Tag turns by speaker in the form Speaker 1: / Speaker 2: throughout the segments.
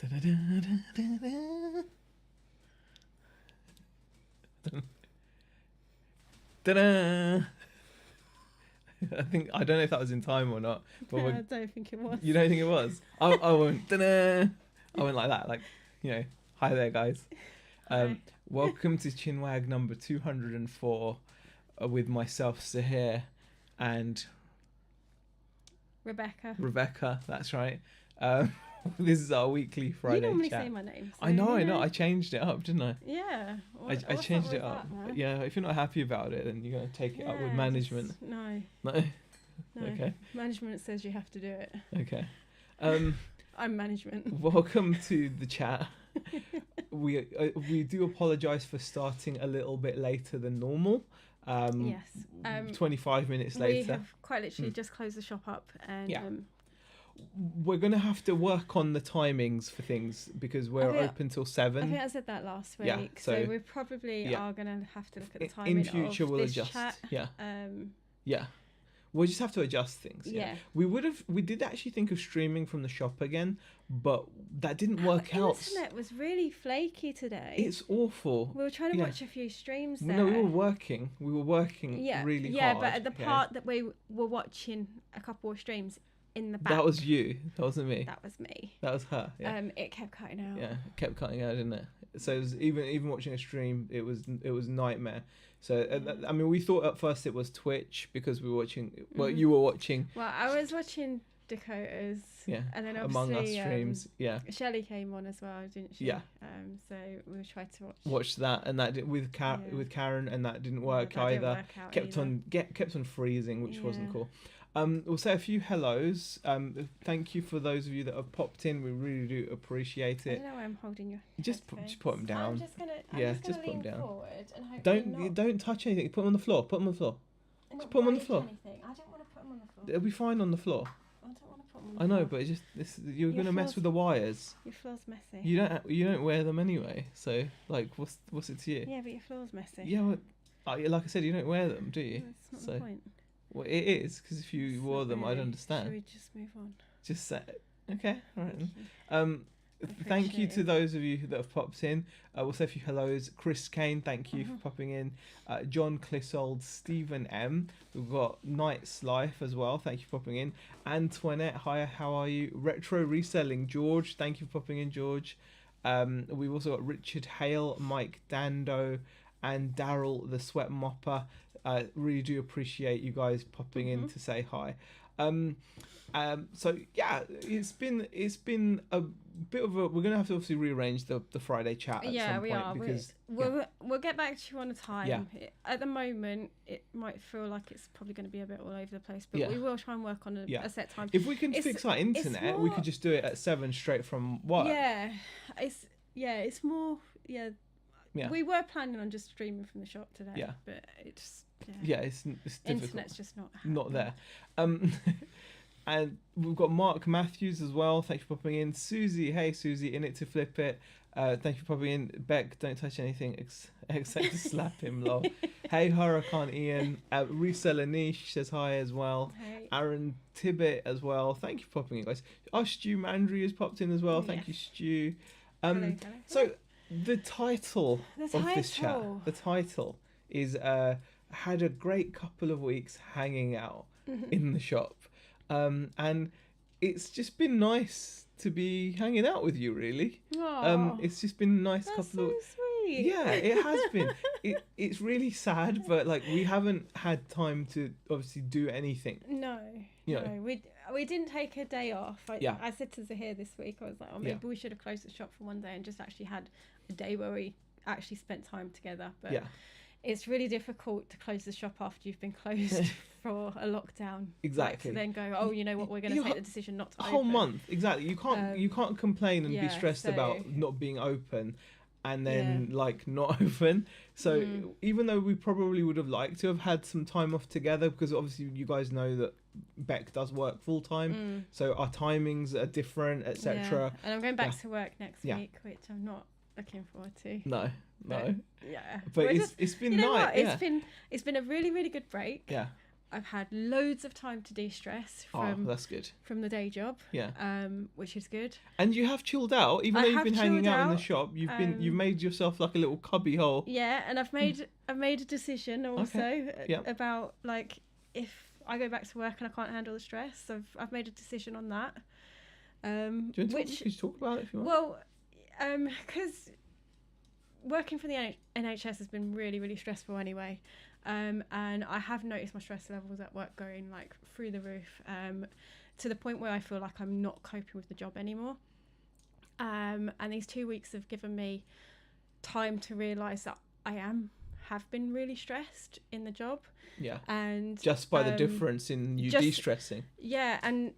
Speaker 1: Da-da-da-da-da-da. Ta-da! I don't know if that was in time or not. But
Speaker 2: No, I don't think it was.
Speaker 1: You don't think it was? I went ta-da! I went like that, like, hi there, guys.
Speaker 2: Hi.
Speaker 1: Welcome to Chinwag number 204 with myself, Sahir, and
Speaker 2: Rebecca.
Speaker 1: That's right. This is our weekly Friday chat.
Speaker 2: You normally say my name. So
Speaker 1: I know. I changed it up, didn't I?
Speaker 2: Yeah.
Speaker 1: I changed it up. Yeah, if you're not happy about it, then you're going to take it up with management.
Speaker 2: No.
Speaker 1: No?
Speaker 2: No.
Speaker 1: Okay.
Speaker 2: Management says you have to do it.
Speaker 1: Okay.
Speaker 2: I'm management.
Speaker 1: Welcome to the chat. We do apologise for starting a little bit later than normal.
Speaker 2: Yes.
Speaker 1: 25 minutes later.
Speaker 2: We have quite literally just closed the shop up, and
Speaker 1: we're going to have to work on the timings for things because we're open till 7.
Speaker 2: I think I said that last week.
Speaker 1: Yeah,
Speaker 2: so we probably are going to have to look at the timing.
Speaker 1: In future, we'll adjust.
Speaker 2: Chat.
Speaker 1: Yeah. We'll just have to adjust things. Yeah. We did actually think of streaming from the shop again, but that didn't work out.
Speaker 2: The internet was really flaky today.
Speaker 1: It's awful.
Speaker 2: We were trying to watch a few streams there.
Speaker 1: No, we were working really hard.
Speaker 2: Yeah, but at the part that we were watching a couple of streams in the back.
Speaker 1: That was you. That wasn't me.
Speaker 2: That was me.
Speaker 1: That was her. Yeah.
Speaker 2: It kept cutting out.
Speaker 1: Yeah, it kept cutting out, didn't it? So it was even watching a stream, it was nightmare. So I mean, we thought at first it was Twitch because we were watching. Well, you were watching.
Speaker 2: Well, I was watching Dakota's.
Speaker 1: Yeah.
Speaker 2: And then
Speaker 1: Among Us streams.
Speaker 2: Shelley came on as well, didn't she?
Speaker 1: Yeah.
Speaker 2: So we tried to
Speaker 1: watch that, and that with Karen, and that didn't work either. Kept on freezing, which wasn't cool. We'll say a few hellos. Thank you for those of you that have popped in. We really do appreciate it.
Speaker 2: I don't know why I'm holding your
Speaker 1: just put them down.
Speaker 2: I'm just gonna
Speaker 1: put them down.
Speaker 2: And
Speaker 1: don't touch anything. Put them on the floor. Put them on the floor. Just put them on the floor.
Speaker 2: I don't want to put them on the floor.
Speaker 1: It'll be fine on the floor.
Speaker 2: I don't want to put them on the floor.
Speaker 1: I know, but it's just you're gonna mess with the wires.
Speaker 2: Your floor's messy.
Speaker 1: You don't wear them anyway. So like, what's it to you?
Speaker 2: Yeah, but your floor's messy.
Speaker 1: Yeah, well, like I said, you don't wear them, do you?
Speaker 2: That's not the point.
Speaker 1: Well, it is, because if you wore them, I'd understand.
Speaker 2: Should we just move on?
Speaker 1: Just say, okay, all right then. Thank you to those of you that have popped in. We'll say a few hellos. Chris Kane, thank you for popping in. John Clissold, Stephen M. We've got Knight's Life as well. Thank you for popping in. Antoinette, hi, how are you? Retro Reselling, George, thank you for popping in, George. We've also got Richard Hale, Mike Dando, and Daryl the Sweat Mopper. Really do appreciate you guys popping in to say hi. So yeah, it's been a bit of a. We're gonna have to obviously rearrange the Friday chat at some point because
Speaker 2: we'll get back to you on a time.
Speaker 1: Yeah.
Speaker 2: At the moment, it might feel like it's probably going to be a bit all over the place, but we will try and work on a set time.
Speaker 1: If we can fix our internet, we could just do it at 7 straight from work.
Speaker 2: Yeah, it's more. Yeah. We were planning on just streaming from the shop today. Yeah. But it's.
Speaker 1: Yeah, it's difficult.
Speaker 2: Internet's just
Speaker 1: not there. And we've got Mark Matthews as well. Thank you for popping in. Susie, hey Susie, in it to flip it. Thank you for popping in. Beck, don't touch anything except to slap him, lol. Hey Huracan Ian. Reseller Niche says hi as well. Hey. Aaron Tibbet as well. Thank you for popping in, guys. Stu Mandry has popped in as well. Thank you, Stu.
Speaker 2: Hello.
Speaker 1: So the title of this chat, the title is had a great couple of weeks hanging out in the shop. And it's just been nice to be hanging out with you, really. It's just been a nice couple of...
Speaker 2: sweet.
Speaker 1: Yeah, it has been. It's really sad, but like we haven't had time to obviously do anything.
Speaker 2: No. We didn't take a day off. I said to Zahir this week, I was like, maybe we should have closed the shop for one day and just actually had a day where we actually spent time together. But it's really difficult to close the shop after you've been closed for a lockdown.
Speaker 1: Exactly.
Speaker 2: To then go, you know what, we're going to take the decision not to open.
Speaker 1: A whole month, exactly. You can't complain and be stressed about not being open and then not open. So even though we probably would have liked to have had some time off together, because obviously you guys know that Beck does work full time, so our timings are different, etc.
Speaker 2: And I'm going back to work next week, which I'm not looking forward to.
Speaker 1: No.
Speaker 2: Yeah.
Speaker 1: But it's been nice.
Speaker 2: It's been a really, really good break.
Speaker 1: Yeah.
Speaker 2: I've had loads of time to de-stress from
Speaker 1: that's good.
Speaker 2: From the day job.
Speaker 1: Yeah.
Speaker 2: Which is good.
Speaker 1: And you have chilled out, even though you've been hanging out in the shop. You've made yourself like a little cubby hole.
Speaker 2: Yeah, and I've made a decision also about like if I go back to work and I can't handle the stress. I've made a decision on that.
Speaker 1: Do you want to talk about it if you want?
Speaker 2: Well, because working for the NHS has been really, really stressful anyway. And I have noticed my stress levels at work going like through the roof, to the point where I feel like I'm not coping with the job anymore. And these 2 weeks have given me time to realise that I have been really stressed in the job.
Speaker 1: Yeah.
Speaker 2: And
Speaker 1: just by the difference in you de-stressing.
Speaker 2: Yeah, and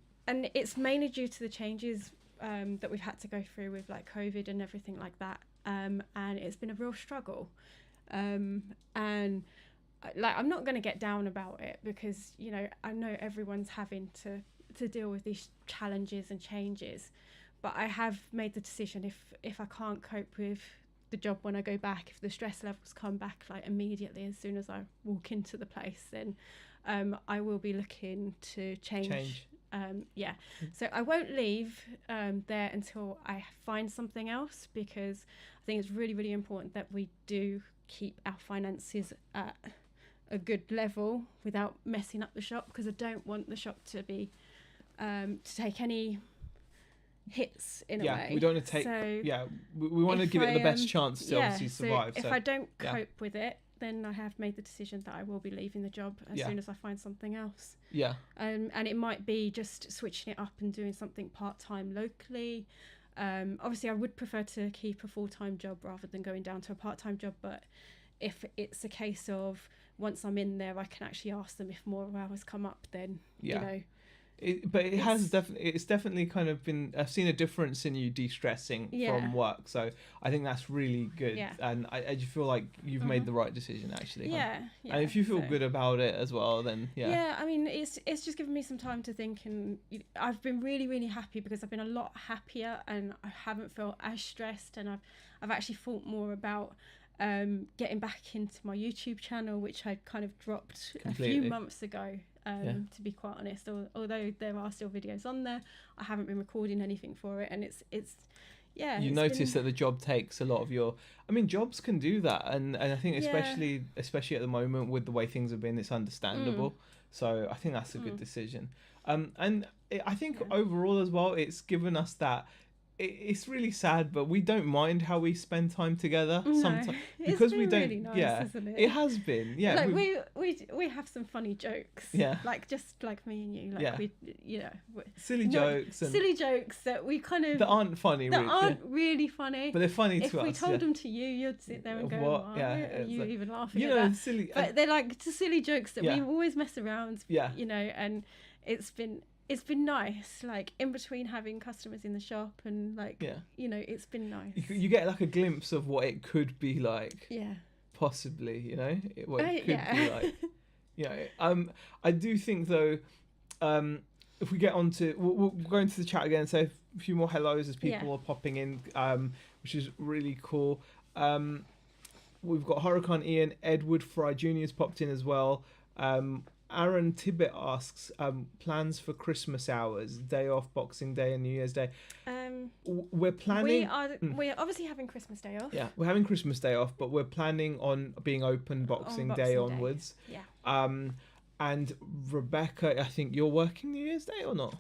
Speaker 2: it's mainly due to the changes that we've had to go through with like COVID and everything like that. And it's been a real struggle. And like, I'm not going to get down about it because, you know, I know everyone's having to deal with these challenges and changes, but I have made the decision if I can't cope with the job when I go back, if the stress levels come back like immediately as soon as I walk into the place, then I will be looking to change. So I won't leave there until I find something else, because I think it's really, really important that we do keep our finances at a good level without messing up the shop, because I don't want the shop to be to take any hits in a way.
Speaker 1: We don't want to take. So we want to give it the best chance to obviously survive.
Speaker 2: If I don't cope with it, then I have made the decision that I will be leaving the job as soon as I find something else.
Speaker 1: Yeah.
Speaker 2: And it might be just switching it up and doing something part-time locally. Obviously, I would prefer to keep a full-time job rather than going down to a part-time job. But if it's a case of once I'm in there, I can actually ask them if more hours come up, then, you know.
Speaker 1: It's definitely kind of been, I've seen a difference in you de-stressing from work, so I think that's really good. And I just feel like you've made the right decision, actually. And if you feel good about it as well, then
Speaker 2: I mean, it's just given me some time to think, and I've been really, really happy because I've been a lot happier and I haven't felt as stressed, and I've actually thought more about getting back into my YouTube channel, which I'd kind of dropped completely a few months ago. To be quite honest, although there are still videos on there, I haven't been recording anything for it, and it's you
Speaker 1: notice that the job takes a lot of your, I mean, jobs can do that, and I think especially at the moment with the way things have been, it's understandable. So I think that's a good decision. And I think overall as well, it's given us that. It's really sad, but we don't mind how we spend time together sometimes, because we don't. Really nice, isn't it? It has been. Yeah,
Speaker 2: like we have some funny jokes. Yeah, like just like me and you. Like we, you know,
Speaker 1: silly jokes
Speaker 2: that we kind of
Speaker 1: that aren't funny.
Speaker 2: That aren't really funny,
Speaker 1: but they're funny to us.
Speaker 2: If we told them to you, you'd sit there and go, "What? Are you even laughing?"
Speaker 1: You
Speaker 2: know,
Speaker 1: that? Silly.
Speaker 2: But they're like silly jokes that we always mess around.
Speaker 1: Yeah,
Speaker 2: you know, and it's been nice, like in between having customers in the shop and like, you know, it's been nice.
Speaker 1: You get like a glimpse of what it could be like.
Speaker 2: Yeah.
Speaker 1: Possibly, you know, what it could be like. Yeah. I do think though, if we get on to, we'll go into the chat again and say a few more hellos as people are popping in, which is really cool. We've got Huracan Ian, Edward Fry Jr.'s popped in as well. Aaron Tibbet asks, plans for Christmas hours, day off, Boxing Day and New Year's Day. We're planning...
Speaker 2: We're obviously having Christmas Day off.
Speaker 1: Yeah, we're having Christmas Day off, but we're planning on being open Boxing Day onwards.
Speaker 2: Yeah.
Speaker 1: And Rebecca, I think you're working New Year's Day or not?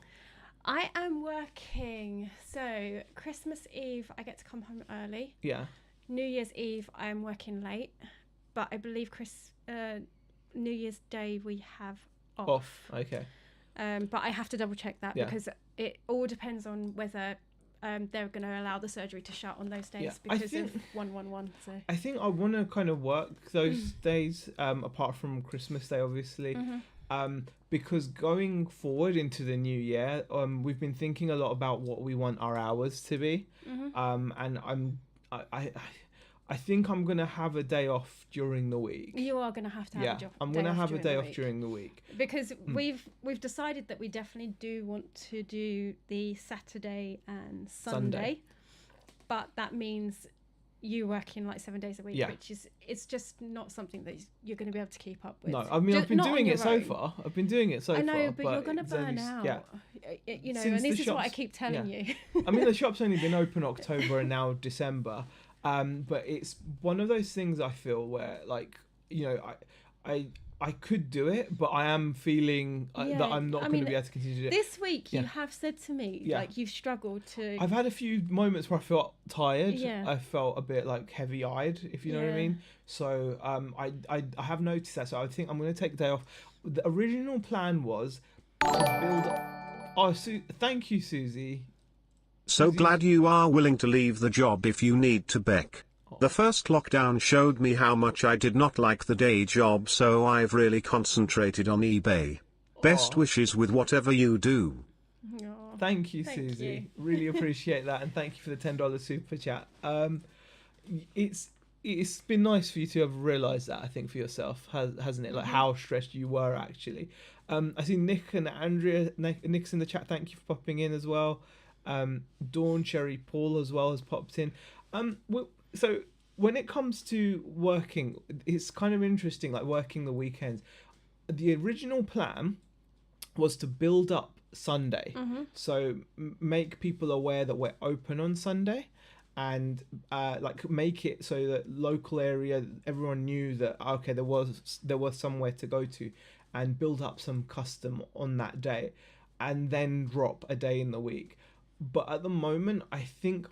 Speaker 2: I am working. So Christmas Eve, I get to come home early.
Speaker 1: Yeah.
Speaker 2: New Year's Eve, I am working late. But I believe New Year's Day we have off.
Speaker 1: Okay.
Speaker 2: But I have to double check that because it all depends on whether they're going to allow the surgery to shut on those days because of 111. So
Speaker 1: I think I want to kind of work those days apart from Christmas Day, obviously, because going forward into the new year, we've been thinking a lot about what we want our hours to be, and I think I'm going to have a day off during the week.
Speaker 2: You are going to have a day off.
Speaker 1: I'm going to have a day off during the week.
Speaker 2: Because we've decided that we definitely do want to do the Saturday and Sunday. But that means, you working like 7 days a week, which is, it's just not something that you're going to be able to keep up with.
Speaker 1: No, I mean, I've been doing it so far. I know,
Speaker 2: but you're going to burn out.
Speaker 1: Yeah.
Speaker 2: You know, and this is what I keep telling you.
Speaker 1: I mean, the shop's only been open October and now December. But it's one of those things I feel where, like, you know, I could do it, but I am feeling that I'm not going to be able to continue to do it.
Speaker 2: This week, you have said to me, like, you've struggled to...
Speaker 1: I've had a few moments where I felt tired. I felt a bit, like, heavy-eyed, if you know what I mean. So I have noticed that, so I think I'm going to take a day off. The original plan was to build... Oh, thank you, Susie.
Speaker 3: So glad you are willing to leave the job if you need to, Beck. The first lockdown showed me how much I did not like the day job, so I've really concentrated on eBay. Best wishes with whatever you do.
Speaker 1: Thank you, Susie. Really appreciate that, and thank you for the $10 super chat. It's been nice for you to have realised that, I think, for yourself, hasn't it? Like how stressed you were actually. I see Nick and Andrea. Nick's in the chat. Thank you for popping in as well. Dawn, Sherry, Paul as well has popped in. So when it comes to working, it's kind of interesting, like working the weekends. The original plan was to build up Sunday. So make people aware that we're open on Sunday, and like make it so that local area, everyone knew that, okay, there was somewhere to go to, and build up some custom on that day, and then drop a day in the week. But at the moment, I think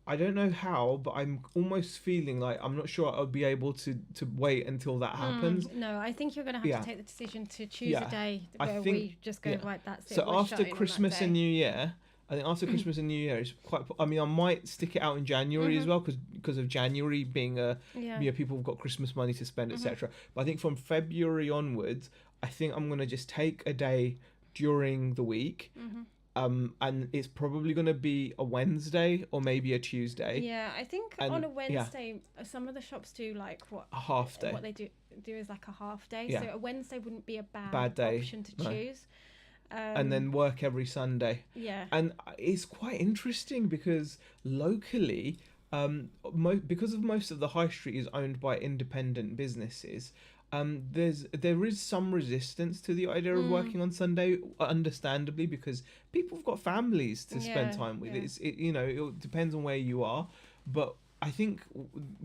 Speaker 1: I don't know how, but I'm almost feeling like I'm not sure I'll be able to wait until that happens.
Speaker 2: No, I think you're going to have to take the decision to choose a day where we just go, right, that's it.
Speaker 1: So after Christmas and New Year, I think after Christmas and New Year is quite... I mean, I might stick it out in January as well, because of January being you know, people have got Christmas money to spend, etc. But I think from February onwards, I think I'm going to just take a day during the week. And it's probably going to be a Wednesday or maybe a Tuesday.
Speaker 2: Yeah, I think on a Wednesday, some of the shops do like
Speaker 1: a half day.
Speaker 2: What they do is like a half day.
Speaker 1: Yeah.
Speaker 2: So a Wednesday wouldn't be a bad day, option to choose.
Speaker 1: And then work every Sunday.
Speaker 2: Yeah.
Speaker 1: And it's quite interesting because locally, because of most of the high street is owned by independent businesses, there is some resistance to the idea of working on Sunday, understandably, because people have got families to spend time with. You know, it depends on where you are, but I think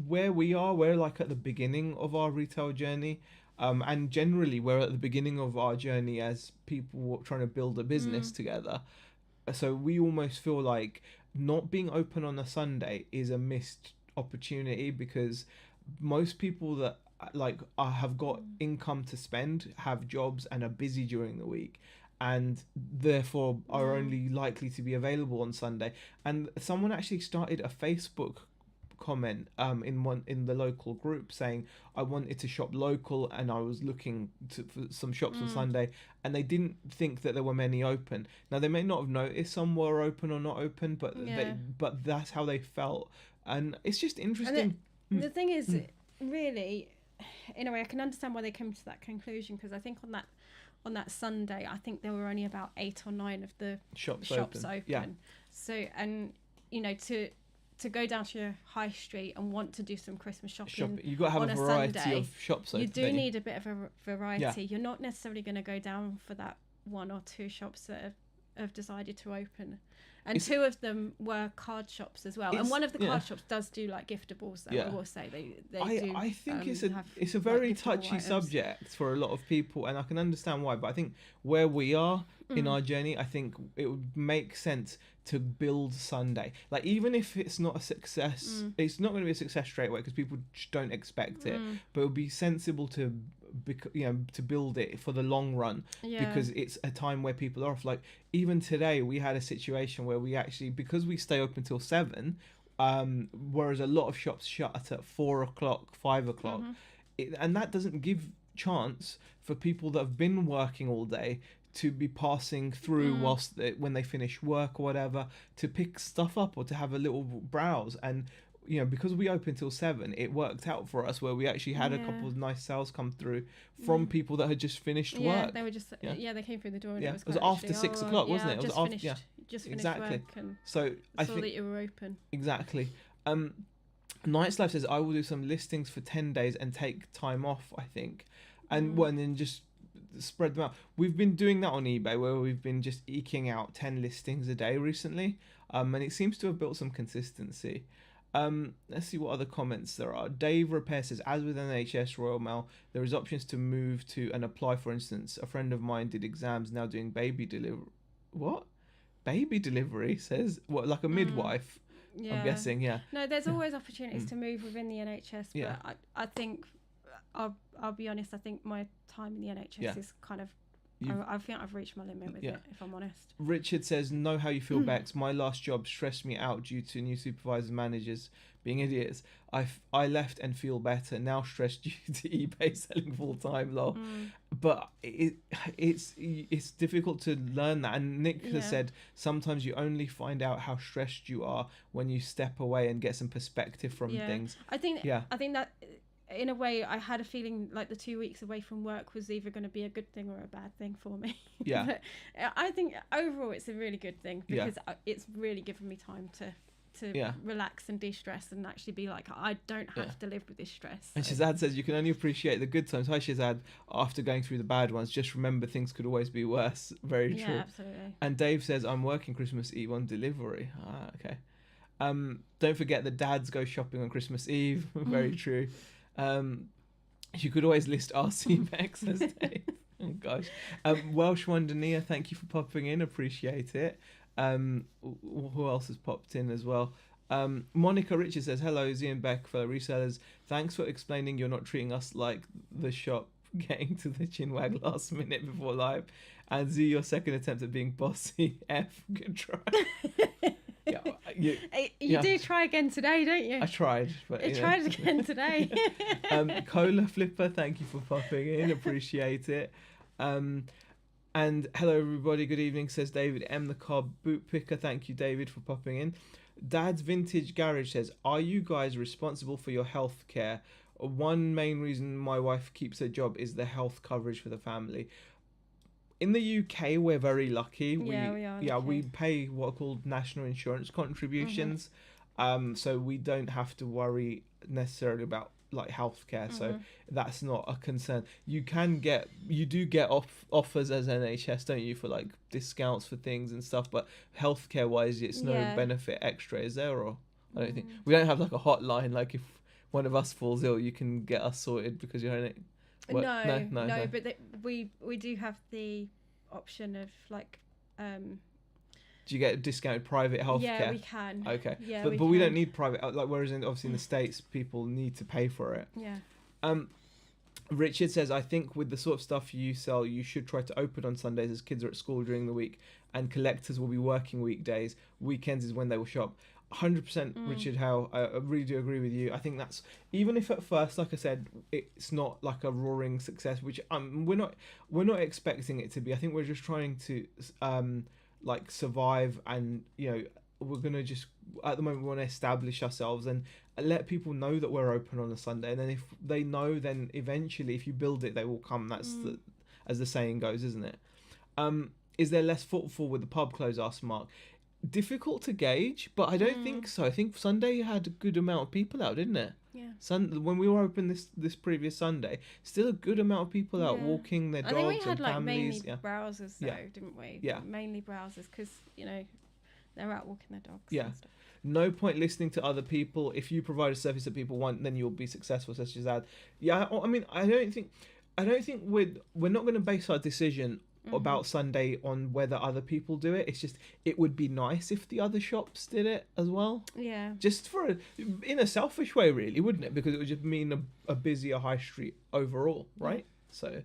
Speaker 1: where we are, we're like at the beginning of our retail journey, and generally we're at the beginning of our journey as people trying to build a business together. So we almost feel like not being open on a Sunday is a missed opportunity, because most people that have got income to spend, have jobs, and are busy during the week, and therefore are only likely to be available on Sunday. And someone actually started a Facebook comment in the local group saying, I wanted to shop local and I was looking for some shops on Sunday, and they didn't think that there were many open. Now they may not have noticed some were open or not open, but but that's how they felt, and it's just interesting.
Speaker 2: And the thing is, really, in a way, I can understand why they came to that conclusion, because I think on that Sunday, I think there were only about 8 or 9 of the shops open.
Speaker 1: Yeah.
Speaker 2: So, and you know, to go down to your high street and want to do some Christmas shopping,
Speaker 1: you've got to have a variety
Speaker 2: Sunday,
Speaker 1: of shops open.
Speaker 2: You do need a bit of a variety.
Speaker 1: Yeah.
Speaker 2: You're not necessarily going to go down for that 1 or 2 shops that have decided to open. And 2 of them were card shops as well. And one of the card shops does do like giftables, though, I will say. They do. I think
Speaker 1: it's a very touchy items. Subject for a lot of people, and I can understand why. But I think where we are in our journey, I think it would make sense to build Sunday. Like, even if it's not a success, it's not going to be a success straight away because people just don't expect it. But it would be sensible to build it for the long run, because it's a time where people are off. Like, even today we had a situation where we actually, because we stay open till 7, whereas a lot of shops shut at 4 o'clock, 5 o'clock, and that doesn't give chance for people that have been working all day to be passing through when they finish work or whatever, to pick stuff up or to have a little browse. And you know, because we opened till 7, it worked out for us where we actually had a couple of nice sales come through from people that had just finished work.
Speaker 2: They were just they came through the door. And
Speaker 1: it was after 6 o'clock, wasn't it? It was
Speaker 2: just finished
Speaker 1: exactly.
Speaker 2: work and
Speaker 1: So I think
Speaker 2: that you were open.
Speaker 1: Exactly. Night's Life says, I will do some listings for 10 days and take time off, I think. And then just spread them out. We've been doing that on eBay, where we've been just eking out 10 listings a day recently. And it seems to have built some consistency. Let's see what other comments there are. Dave Repair says, as with NHS Royal Mail, there is options to move to and apply. For instance, a friend of mine did exams, now doing baby delivery. What? Baby delivery? Says, what, like a midwife? Yeah. I'm guessing, yeah.
Speaker 2: No, there's always opportunities to move within the NHS, but I think, I'll be honest, I think my time in the NHS is kind of, I think I've reached my limit with it, if I'm honest.
Speaker 1: Richard says, know how you feel, Bex. My last job stressed me out due to new supervisors and managers being idiots. I left and feel better. Now stressed due to eBay selling full-time, lol. But it's difficult to learn that. And Nick has said, sometimes you only find out how stressed you are when you step away and get some perspective from things.
Speaker 2: I think that... in a way, I had a feeling like the 2 weeks away from work was either going to be a good thing or a bad thing for me.
Speaker 1: Yeah.
Speaker 2: But I think overall it's a really good thing, because it's really given me time to relax and de-stress and actually be like, I don't have to live with this stress.
Speaker 1: And Shazad says, you can only appreciate the good times. Hi Shazad, after going through the bad ones, just remember things could always be worse. Very true.
Speaker 2: Yeah, absolutely.
Speaker 1: And Dave says, I'm working Christmas Eve on delivery. Okay. Don't forget that dads go shopping on Christmas Eve. Very true. You could always list RC Bex, says Dave. Oh gosh. Welsh Wondania, thank you for popping in, appreciate it. Who else has popped in as well? Monica Richards says, hello Z and Beck, fellow resellers, thanks for explaining you're not treating us like the shop getting to the Chinwag last minute before live. And Z, your second attempt at being bossy. F, good try.
Speaker 2: You do try again today, don't you?
Speaker 1: I tried, but
Speaker 2: I tried again today.
Speaker 1: Cola Flipper, thank you for popping in, appreciate it. And hello everybody, good evening, says David M. the Cob Boot Picker. Thank you, David, for popping in. Dad's Vintage Garage says, are you guys responsible for your health care? One main reason my wife keeps her job is the health coverage for the family. In the UK, we're very lucky. We are. Yeah, we pay what are called national insurance contributions, so we don't have to worry necessarily about like healthcare. So that's not a concern. You do get offers as NHS, don't you, for like discounts for things and stuff. But healthcare wise, it's no benefit extra, is there? Or I don't think we don't have like a hotline. Like if one of us falls ill, you can get us sorted because you're in it.
Speaker 2: No, but we do have the option of like
Speaker 1: do you get discounted private healthcare?
Speaker 2: Yeah, we can.
Speaker 1: Okay. Yeah, but we don't need private, like, whereas obviously in the States people need to pay for it.
Speaker 2: Yeah.
Speaker 1: Richard says, I think with the sort of stuff you sell, you should try to open on Sundays as kids are at school during the week and collectors will be working weekdays. Weekends is when they will shop. 100% Richard Howe, I really do agree with you. I think that's, even if at first, like I said, it's not like a roaring success, which we're not expecting it to be. I think we're just trying to like survive, and we're gonna just, at the moment, we want to establish ourselves and let people know that we're open on a Sunday, and then if they know, then eventually if you build it, they will come. That's as the saying goes, isn't it? Is there less footfall with the pub closed? Asked Mark. Difficult to gauge, but I don't think so. I think Sunday had a good amount of people out, didn't it?
Speaker 2: Yeah.
Speaker 1: When we were open this previous Sunday, still a good amount of people out walking their dogs and families.
Speaker 2: I think we had like mainly browsers though, didn't we?
Speaker 1: Yeah.
Speaker 2: Mainly browsers, because they're out walking their dogs.
Speaker 1: Yeah.
Speaker 2: And stuff.
Speaker 1: No point listening to other people. If you provide a service that people want, then you'll be successful. Such as that. Yeah. I mean, I don't think we're not going to base our decision about Sunday on whether other people do it. It's just, it would be nice if the other shops did it as well.
Speaker 2: Yeah.
Speaker 1: Just in a selfish way, really, wouldn't it? Because it would just mean a busier high street overall, right? So,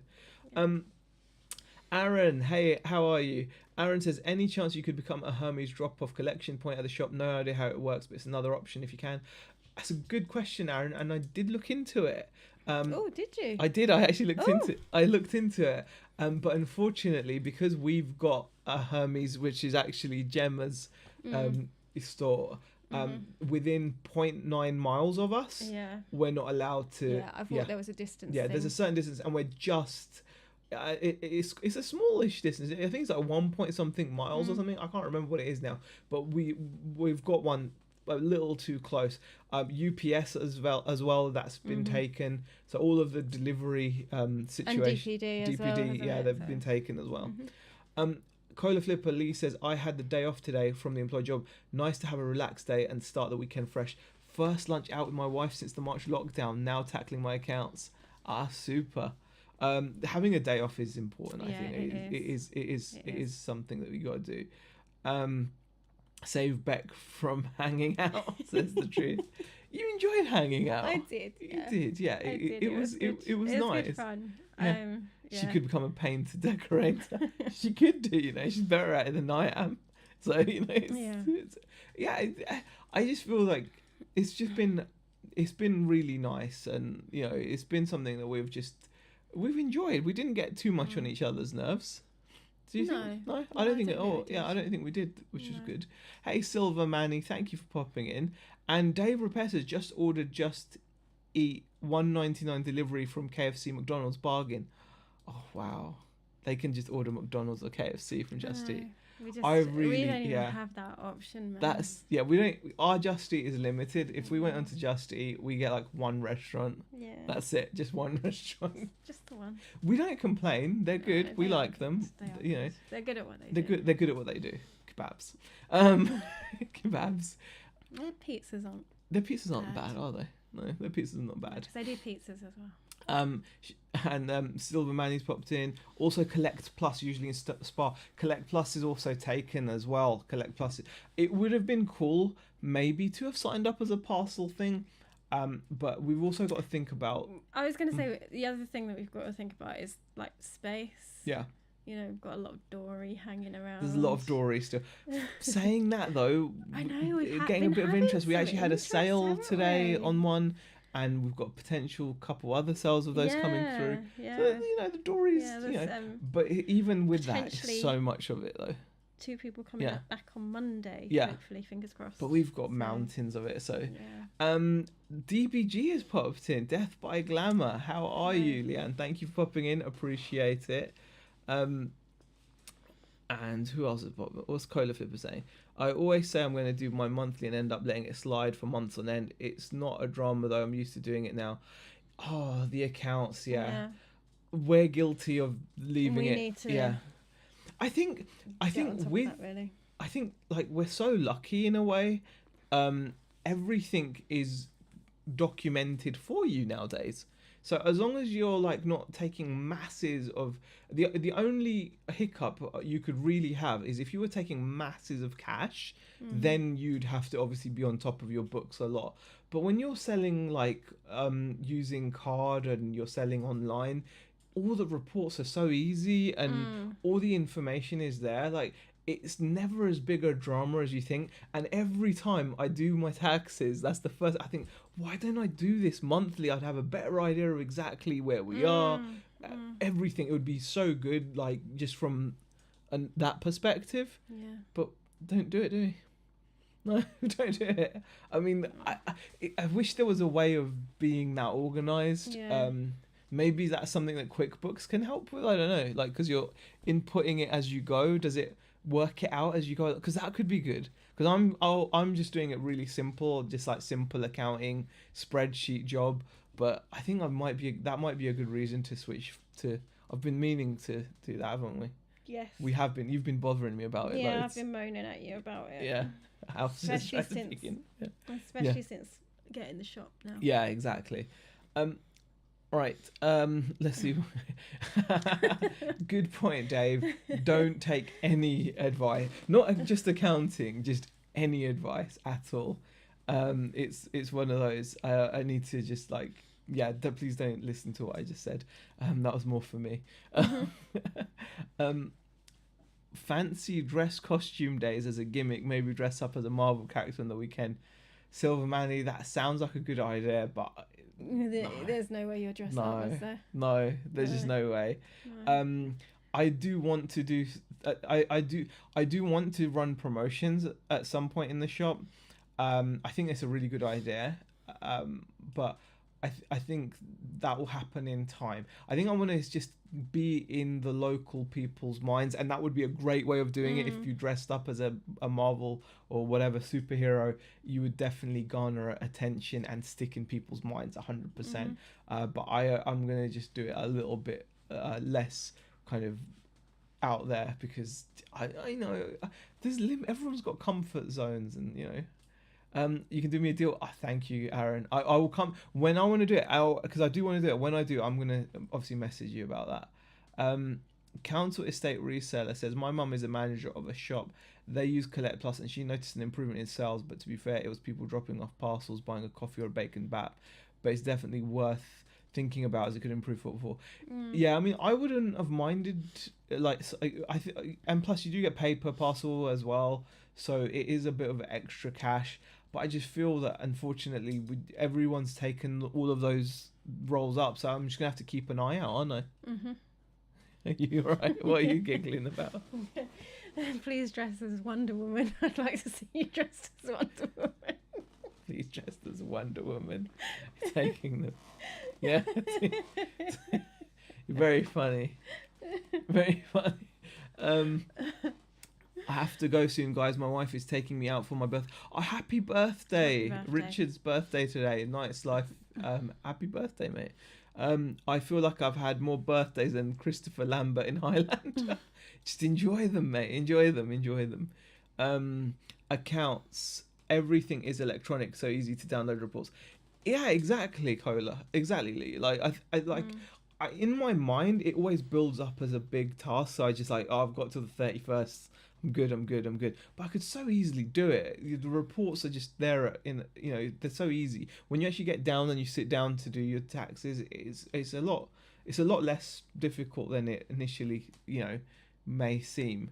Speaker 1: Aaron, hey, how are you? Aaron says, any chance you could become a Hermes drop-off collection point at the shop? No idea how it works, but it's another option if you can. That's a good question, Aaron, and I did look into it.
Speaker 2: Oh, did you?
Speaker 1: I did. I actually looked into it. But unfortunately, because we've got a Hermes, which is actually Gemma's store, within 0.9 miles of us, we're not allowed to.
Speaker 2: Yeah, I thought there was a distance.
Speaker 1: Yeah, there's a certain distance, and we're just. It's a smallish distance. I think it's like 1 point something miles or something. I can't remember what it is now. But we've got one a little too close. UPS as well that's been taken. So all of the delivery situation,
Speaker 2: and DPD
Speaker 1: they've been taken as well. Cola Flipper Lee says, I had the day off today from the employed job. Nice to have a relaxed day and start the weekend fresh. First lunch out with my wife since the March lockdown. Now tackling my accounts. Super. Having a day off is important. I think it is something that we got to do. Save Beck from hanging out, says the truth. You enjoyed hanging out.
Speaker 2: I did. Yeah.
Speaker 1: You did, yeah. It was nice.
Speaker 2: Good fun.
Speaker 1: Yeah. She could become a pain to decorate. She could do, she's better at it than I am. So, I just feel like it's been really nice, and it's been something that we've enjoyed. We didn't get too much on each other's nerves. Do you think? No, I don't think at all. Yeah, I don't think we did, which was good. Hey, Silver Manny, thank you for popping in. And Dave Repes has just ordered Just Eat $1.99 delivery from KFC McDonald's bargain. Oh wow, they can just order McDonald's or KFC from Just Eat.
Speaker 2: We don't even have that option, man.
Speaker 1: We don't. Our Just Eat is limited. If we went onto Just Eat, we get like one restaurant.
Speaker 2: Yeah.
Speaker 1: That's it. Just one restaurant.
Speaker 2: Just the one.
Speaker 1: We don't complain. They're good. We like them.
Speaker 2: They're good at what they do.
Speaker 1: They're good at what they do. Kebabs. Kebabs.
Speaker 2: Their pizzas aren't.
Speaker 1: Their pizzas aren't bad, are they? No, their pizzas are not bad.
Speaker 2: Because they do pizzas as well.
Speaker 1: And Silver Manny's popped in. Also, Collect Plus, usually in Spa. Collect Plus is also taken as well. Collect Plus. It would have been cool maybe to have signed up as a parcel thing, but we've also got to think about.
Speaker 2: I was going to say the other thing that we've got to think about is like space.
Speaker 1: Yeah.
Speaker 2: We've got a lot of Dory hanging around.
Speaker 1: There's a lot of Dory still. Saying that though,
Speaker 2: I know we've
Speaker 1: getting a bit of interest. We actually had a sale today on one. And we've got potential couple other sales of those coming through.
Speaker 2: Yeah.
Speaker 1: So, the Dory's, but even with that, it's so much of it though.
Speaker 2: 2 people coming back on Monday.
Speaker 1: Yeah.
Speaker 2: Hopefully, fingers crossed.
Speaker 1: But we've got mountains of it. So, DBG has popped in. Death by Glamour. How are you, Leanne? Thank you for popping in. Appreciate it. And who else is popping? What's Cola Flipper saying? I always say I'm going to do my monthly and end up letting it slide for months on end. It's not a drama though. I'm used to doing it now. Oh, the accounts, we're guilty of leaving it.
Speaker 2: Need to
Speaker 1: I think with
Speaker 2: that, really.
Speaker 1: I think like we're so lucky in a way. Everything is documented for you nowadays. So as long as you're like not taking masses of the only hiccup you could really have is if you were taking masses of cash, then you'd have to obviously be on top of your books a lot. But when you're selling like using card and you're selling online, all the reports are so easy and all the information is there. Like it's never as big a drama as you think. And every time I do my taxes, that's the first I think, why don't I do this monthly? I'd have a better idea of exactly where we are. Everything. It would be so good, like just from that perspective.
Speaker 2: Yeah.
Speaker 1: But don't do it, do we? No, don't do it. I mean, I wish there was a way of being that organised.
Speaker 2: Yeah.
Speaker 1: Maybe that's something that QuickBooks can help with. I don't know. Like, because you're inputting it as you go. Does it work it out as you go? Because that could be good. Because I'm just doing it really simple, just like simple accounting spreadsheet job. But I think that might be a good reason to switch to. I've been meaning to do that, haven't we?
Speaker 2: Yes.
Speaker 1: We have been. You've been bothering me about it.
Speaker 2: Yeah,
Speaker 1: loads.
Speaker 2: I've been moaning at you about it.
Speaker 1: Yeah.
Speaker 2: Especially since getting the shop now.
Speaker 1: Yeah, exactly. Right. Let's see. Good point, Dave. Don't take any advice. Not just accounting, just any advice at all. It's one of those. I need to just like, please don't listen to what I just said. That was more for me. Fancy dress costume days as a gimmick. Maybe dress up as a Marvel character on the weekend. Silver Manny, that sounds like a good idea, but
Speaker 2: there's no way you're dressed up, is there?
Speaker 1: No, there's just no way. No. I do want to do. I do want to run promotions at some point in the shop. I think it's a really good idea. But I think that will happen in time. I think I want to just be in the local people's minds, and that would be a great way of doing it. If you dressed up as a Marvel or whatever superhero, you would definitely garner attention and stick in people's minds 100%. But I'm gonna just do it a little bit less kind of out there, because I know there's everyone's got comfort zones, and you can do me a deal. Thank you, Aaron. I will come when I want to do it. Because I do want to do it. When I do, I'm gonna obviously message you about that. Council Estate Reseller says, my mum is a manager of a shop. They use Collect Plus, and she noticed an improvement in sales. But to be fair, it was people dropping off parcels, buying a coffee or a bacon bap. But it's definitely worth thinking about, as it could improve footfall. Yeah, I mean, I wouldn't have minded. And plus you do get paid per parcel as well, so it is a bit of extra cash. But I just feel that, unfortunately, everyone's taken all of those roles up, so I'm just gonna have to keep an eye out, aren't I? Are you right? What are you giggling about?
Speaker 2: Please dress as Wonder Woman. I'd like to see you dressed as Wonder Woman.
Speaker 1: Please dressed as Wonder Woman. Taking them. Yeah. Very funny. Very funny. I have to go soon, guys. My wife is taking me out for my birthday. Happy birthday. Richard's birthday today. Nice life. Happy birthday, mate. I feel like I've had more birthdays than Christopher Lambert in Highlander. Just enjoy them, mate. Enjoy them. Accounts. Everything is electronic, so easy to download reports. Yeah, exactly, Cola. Exactly, Lee. Like, in my mind, it always builds up as a big task. So I just I've got to the 31st. I'm good. But I could so easily do it. The reports are just there they're so easy. When you actually get down and you sit down to do your taxes, it's a lot less difficult than it initially, may seem.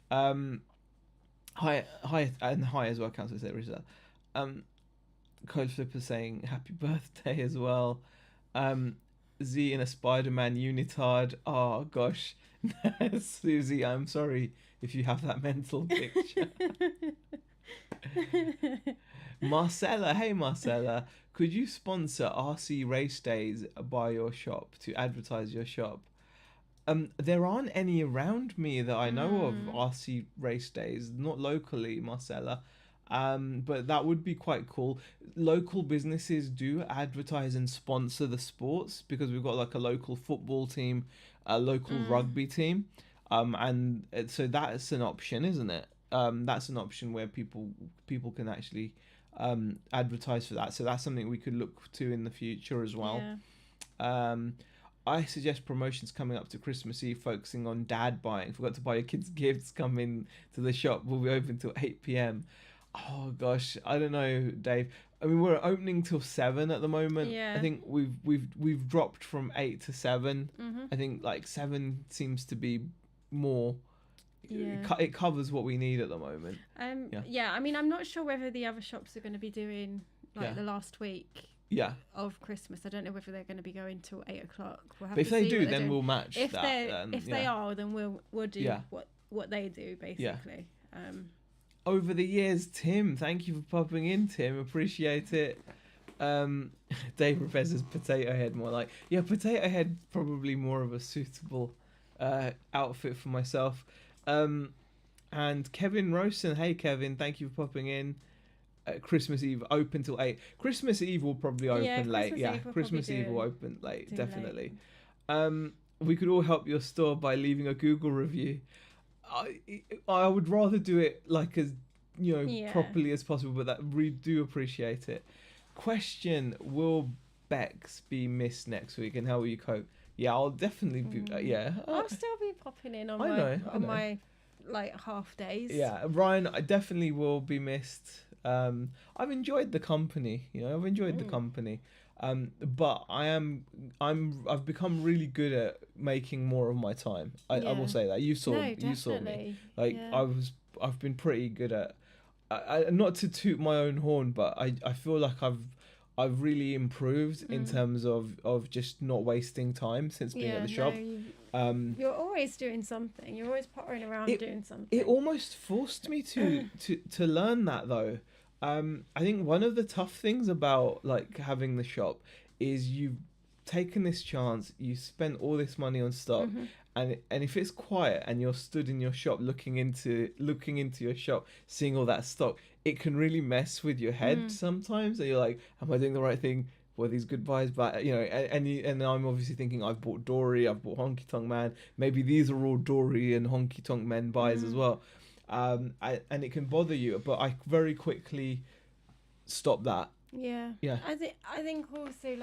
Speaker 1: Hi as well, Council Secretary. Code Flipper saying happy birthday as well. Z in a Spider-Man unitard. Oh gosh. Susie, I'm sorry if you have that mental picture. Marcella, hey Marcella, could you sponsor RC race days by your shop to advertise your shop? There aren't any around me that I know of, RC race days, not locally, Marcella. But that would be quite cool. Local businesses do advertise and sponsor the sports, because we've got like a local football team, a local rugby team, and so that's an option, isn't it? That's an option where people can actually advertise for that. So that's something we could look to in the future as well. Yeah. I suggest promotions coming up to Christmas Eve focusing on dad buying. Forgot to buy your kids gifts. Come in to the shop. We'll be open till 8 p.m. Oh gosh, I don't know, Dave. I mean, we're opening till 7 at the moment. Yeah. I think we've dropped from 8 to 7. I think like 7 seems to be more. Yeah. It covers what we need at the moment.
Speaker 2: Yeah. I mean, I'm not sure whether the other shops are going to be doing the last week.
Speaker 1: Yeah.
Speaker 2: Of Christmas. I don't know whether they're going to be going till 8 o'clock.
Speaker 1: We'll have but if they do, then we'll match
Speaker 2: if
Speaker 1: that.
Speaker 2: If they are, then we'll do what they do basically. Yeah.
Speaker 1: Over the years, Tim, thank you for popping in, Tim. Appreciate it. Dave Professor's potato head, more like potato head, probably more of a suitable outfit for myself. And Kevin Rosen, hey Kevin, thank you for popping in. Christmas Eve open till 8. Christmas Eve will probably open late. Christmas Eve will open late, definitely. Late. We could all help your store by leaving a Google review. I would rather do it like as properly as possible, but that we do appreciate it. Question: will Bex be missed next week, and how will you cope? Yeah, I'll definitely be.
Speaker 2: I'll still be popping in on my like half days.
Speaker 1: Yeah, Ryan, I definitely will be missed. I've enjoyed the company. The company. But I've become really good at making more of my time. I will say that. You saw me. Like I've been pretty good at. Not to toot my own horn, but I feel like I've really improved in terms of just not wasting time since being at the shop.
Speaker 2: You're always doing something. You're always pottering around doing something.
Speaker 1: It almost forced me to learn that though. I think one of the tough things about like having the shop is you've taken this chance, you spent all this money on stock, and if it's quiet and you're stood in your shop looking into your shop, seeing all that stock, it can really mess with your head sometimes. And you're like, am I doing the right thing? Were these good buys? But and I'm obviously thinking, I've bought Dory, I've bought Honky Tonk Man. Maybe these are all Dory and Honky Tonk Men buys as well. And it can bother you, but I very quickly stop that.
Speaker 2: Yeah. I think also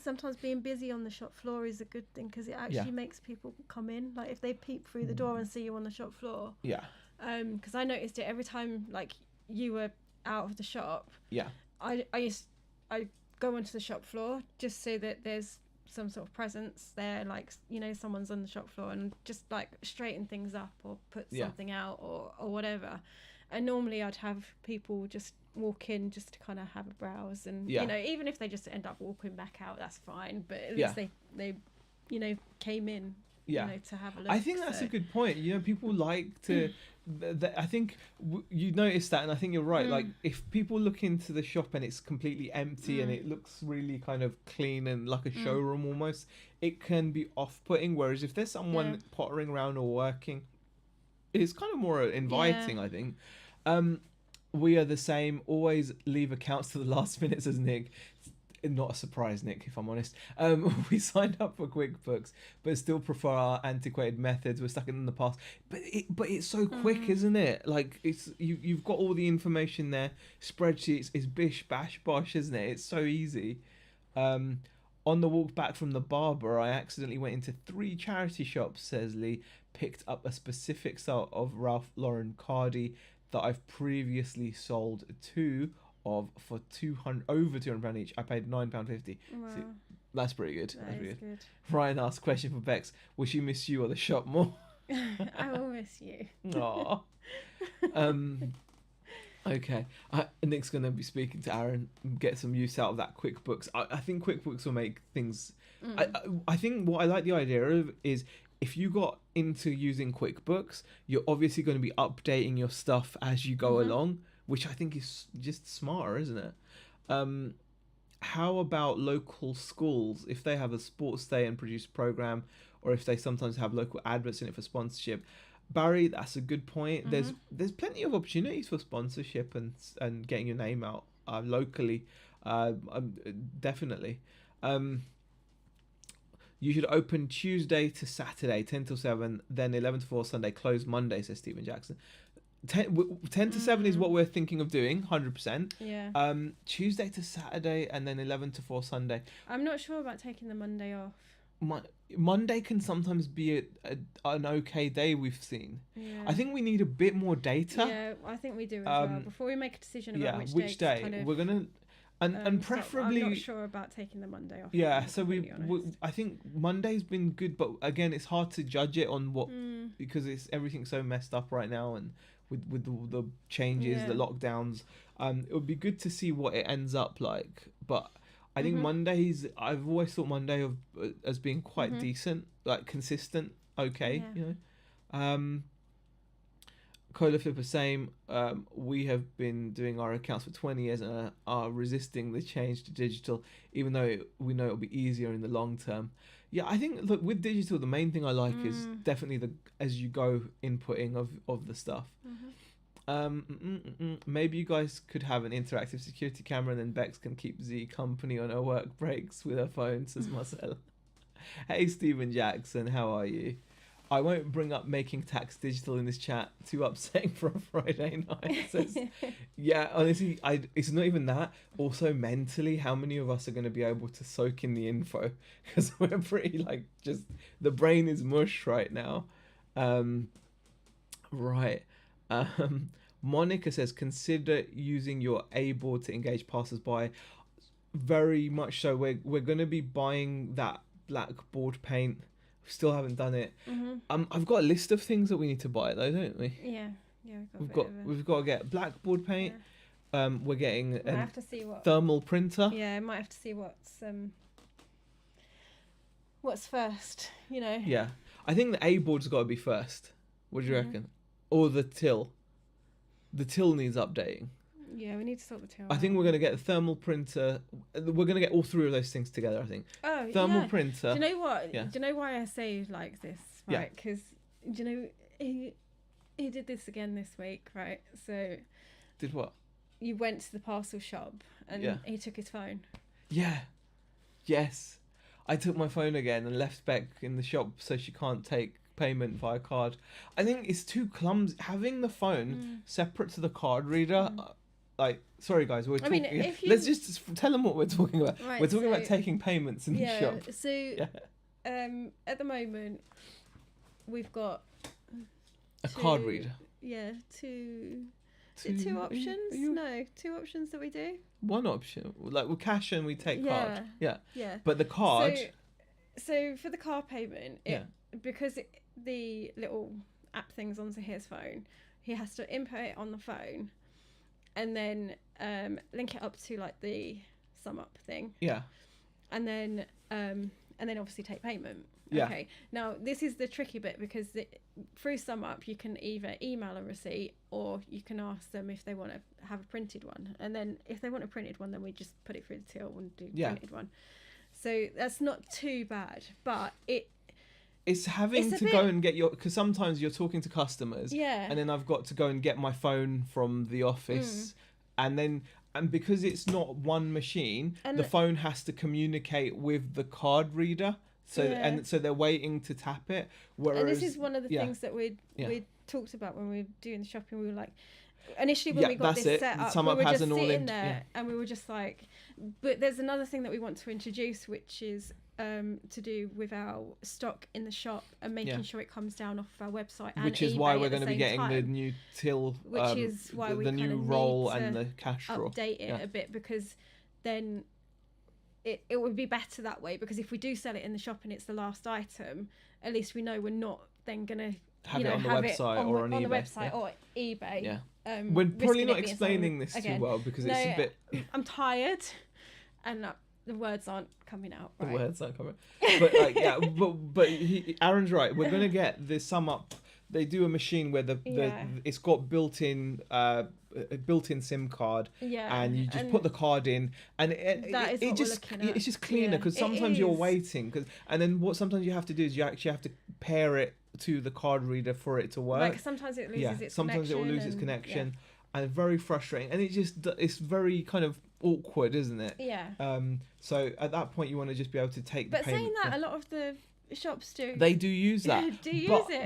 Speaker 2: sometimes being busy on the shop floor is a good thing, because it actually makes people come in. Like if they peep through the door and see you on the shop floor. Yeah. Because I noticed it every time like you were out of the shop. Yeah. I go onto the shop floor just so that there's some sort of presence there, like someone's on the shop floor, and just like straighten things up or put something out or whatever. And normally I'd have people just walk in just to kind of have a browse, and even if they just end up walking back out, that's fine, but at least they came in to have a look.
Speaker 1: I think that's a good point. People like to I think you notice that, and I think you're right. Like if people look into the shop and it's completely empty and it looks really kind of clean and like a showroom almost, it can be off-putting. Whereas if there's someone pottering around or working, it's kind of more inviting, I think. We are the same. Always leave accounts to the last minute, says Nick. Not a surprise, Nick, if I'm honest. We signed up for QuickBooks, but still prefer our antiquated methods. We're stuck in the past. But it's so quick, isn't it? Like you've got all the information there. Spreadsheets is bish bash bosh, isn't it? It's so easy. On the walk back from the barber, I accidentally went into 3 charity shops, says Lee. Picked up a specific style of Ralph Lauren cardi that I've previously sold 2 of for over £200 each. I paid £9.50. Wow. So that's pretty good. That's pretty good. Ryan asked, question for Bex: will she miss you or the shop more?
Speaker 2: I will miss you.
Speaker 1: Aww. Okay. Nick's going to be speaking to Aaron and get some use out of that QuickBooks. I think QuickBooks will make things... I think what I like the idea of is, if you got into using QuickBooks, you're obviously going to be updating your stuff as you go along, which I think is just smarter, isn't it? How about local schools? If they have a sports day and produce a program, or if they sometimes have local adverts in it for sponsorship. Barry, that's a good point. There's plenty of opportunities for sponsorship and getting your name out locally. Definitely. You should open Tuesday to Saturday, 10 till 7, then 11 to 4 Sunday, close Monday, says Stephen Jackson. 10 to 7 is what we're thinking of doing, 100%. Yeah. Tuesday to Saturday, and then 11 to 4 Sunday.
Speaker 2: I'm not sure about taking the Monday off.
Speaker 1: Monday can sometimes be an okay day, we've seen. Yeah. I think we need a bit more data.
Speaker 2: Yeah, I think we do as well. Before we make a decision about which
Speaker 1: day.
Speaker 2: Kind of,
Speaker 1: we're going to... And preferably...
Speaker 2: So I'm not sure about taking the Monday off.
Speaker 1: Yeah, so I think Monday's been good, but again, it's hard to judge it on what... Because everything's so messed up right now, and with the changes, the lockdowns. It would be good to see what it ends up like. But I think Mondays... I've always thought Monday as being quite decent, like consistent, okay, Cola Flipper, same. We have been doing our accounts for 20 years and are resisting the change to digital, even though we know it'll be easier in the long term. Yeah, I think, look, with digital, the main thing I like is definitely the as you go inputting of the stuff. Maybe you guys could have an interactive security camera, and then Bex can keep Z company on her work breaks with her phone, says Marcella. Hey, Stephen Jackson, how are you? I won't bring up making tax digital in this chat. Too upsetting for a Friday night. Says, yeah, honestly, it's not even that. Also, mentally, how many of us are going to be able to soak in the info? Because we're pretty, just... The brain is mush right now. Right. Monica says, consider using your A-board to engage passers-by. Very much so. We're going to be buying that blackboard paint. Still haven't done it. I've got a list of things that we need to buy though, don't we?
Speaker 2: Yeah,
Speaker 1: we've got to get blackboard paint. Yeah. We're getting
Speaker 2: a have to see what
Speaker 1: thermal printer.
Speaker 2: Yeah, I might have to see what's first.
Speaker 1: Yeah, I think the A board's got to be first. What do you reckon? Or the till? The till needs updating.
Speaker 2: Yeah, we need to sort the till.
Speaker 1: I think we're going to get a thermal printer. We're going to get all three of those things together, I think.
Speaker 2: Oh,
Speaker 1: thermal printer.
Speaker 2: Do you know what? Yeah. Do you know why I say like this? Right, because do you know he did this again this week, right? So.
Speaker 1: Did what?
Speaker 2: You went to the parcel shop and he took his phone.
Speaker 1: Yeah. Yes. I took my phone again and left Beck in the shop so she can't take payment via card. I think it's too clumsy. Having the phone separate to the card reader, like, sorry guys, we're talking. If you... Let's just tell them what we're talking about. Right, we're talking about taking payments in the shop.
Speaker 2: So, at the moment, we've got
Speaker 1: a card reader.
Speaker 2: Yeah, two options? Two options that we do.
Speaker 1: One option, like with cash and we take card. Yeah. But the card.
Speaker 2: So for the card payment, because the little app thing's onto his phone, he has to input it on the phone, and then link it up to like the sum up thing. Yeah. And then obviously take payment. Yeah. Okay. Now this is the tricky bit because through SumUp you can either email a receipt or you can ask them if they want to have a printed one, and then if they want a printed one, then we just put it through the till and do printed one. So that's not too bad, but
Speaker 1: it's having to go and get because sometimes you're talking to customers, and then I've got to go and get my phone from the office, and because it's not one machine, and the phone has to communicate with the card reader. So so they're waiting to tap it. Whereas,
Speaker 2: and this is one of the things that we talked about when we were doing the shopping. We were like, initially when we got this set up, we were just sitting there and we were just like, but there's another thing that we want to introduce, which is to do with our stock in the shop and making sure it comes down off our website. And
Speaker 1: which is
Speaker 2: eBay
Speaker 1: why we're going to be getting the new till,
Speaker 2: which is why we
Speaker 1: the new roll and the cash drawer.
Speaker 2: Update it a bit, because then it would be better that way, because if we do sell it in the shop and it's the last item, at least we know we're not then going to
Speaker 1: have it on the website or on eBay.
Speaker 2: On the website or eBay.
Speaker 1: Yeah. We're probably not explaining this too well because it's a bit...
Speaker 2: I'm tired and the words aren't coming out right.
Speaker 1: The words aren't coming out. But Aaron's right. We're going to get the SumUp. They do a machine where it's got built-in SIM card, and you just put the card in, and it's just cleaner because sometimes you're waiting, and then what sometimes you have to do is you actually have to pair it to the card reader for it to work.
Speaker 2: Like sometimes it loses its
Speaker 1: sometimes
Speaker 2: connection.
Speaker 1: It will lose its connection, and very frustrating, and it's very kind of awkward, isn't it?
Speaker 2: Yeah.
Speaker 1: So at that point you want to just be able to take the payment.
Speaker 2: But saying that, a lot of the shops do.
Speaker 1: They do use that.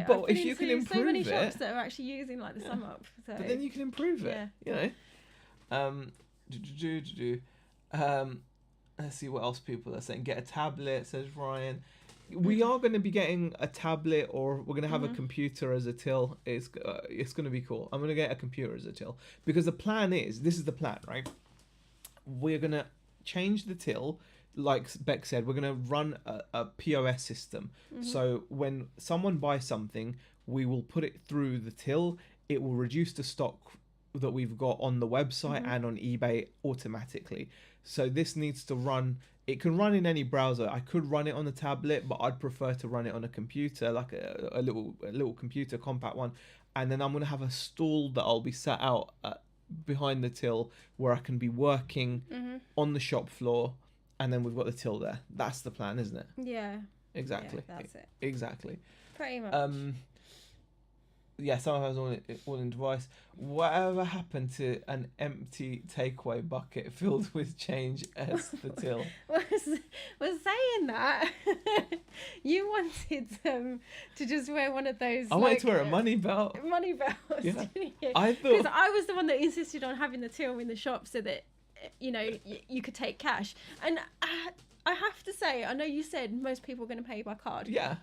Speaker 1: But if you can improve
Speaker 2: so many shops that are actually using like the SumUp. So.
Speaker 1: But then you can improve it. You know. Let's see what else people are saying. Get a tablet, says Ryan. We are going to be getting a tablet, or we're going to have a computer as a till. It's going to be cool. I'm going to get a computer as a till because the plan is, this is the plan, right? We're going to change the till. Like Beck said, we're going to run a POS system. So when someone buys something, we will put it through the till. It will reduce the stock that we've got on the website and on eBay automatically. So this needs to run. It can run in any browser. I could run it on a tablet, but I'd prefer to run it on a computer, like a little computer, compact one. And then I'm going to have a stall that I'll be sat out behind the till where I can be working on the shop floor. And then we've got the till there. That's the plan, isn't it?
Speaker 2: Yeah.
Speaker 1: Exactly.
Speaker 2: Yeah, that's it.
Speaker 1: Exactly.
Speaker 2: Pretty much.
Speaker 1: Someone has all in device. Whatever happened to an empty takeaway bucket filled with change as the till?
Speaker 2: was saying that you wanted to just wear one of those.
Speaker 1: I wanted to wear a money belt.
Speaker 2: Money belts.
Speaker 1: Yeah.
Speaker 2: I thought, because I was the one that insisted on having the till in the shop so that you could take cash. And I have to say, I know you said most people are going to pay by card.
Speaker 1: Yeah.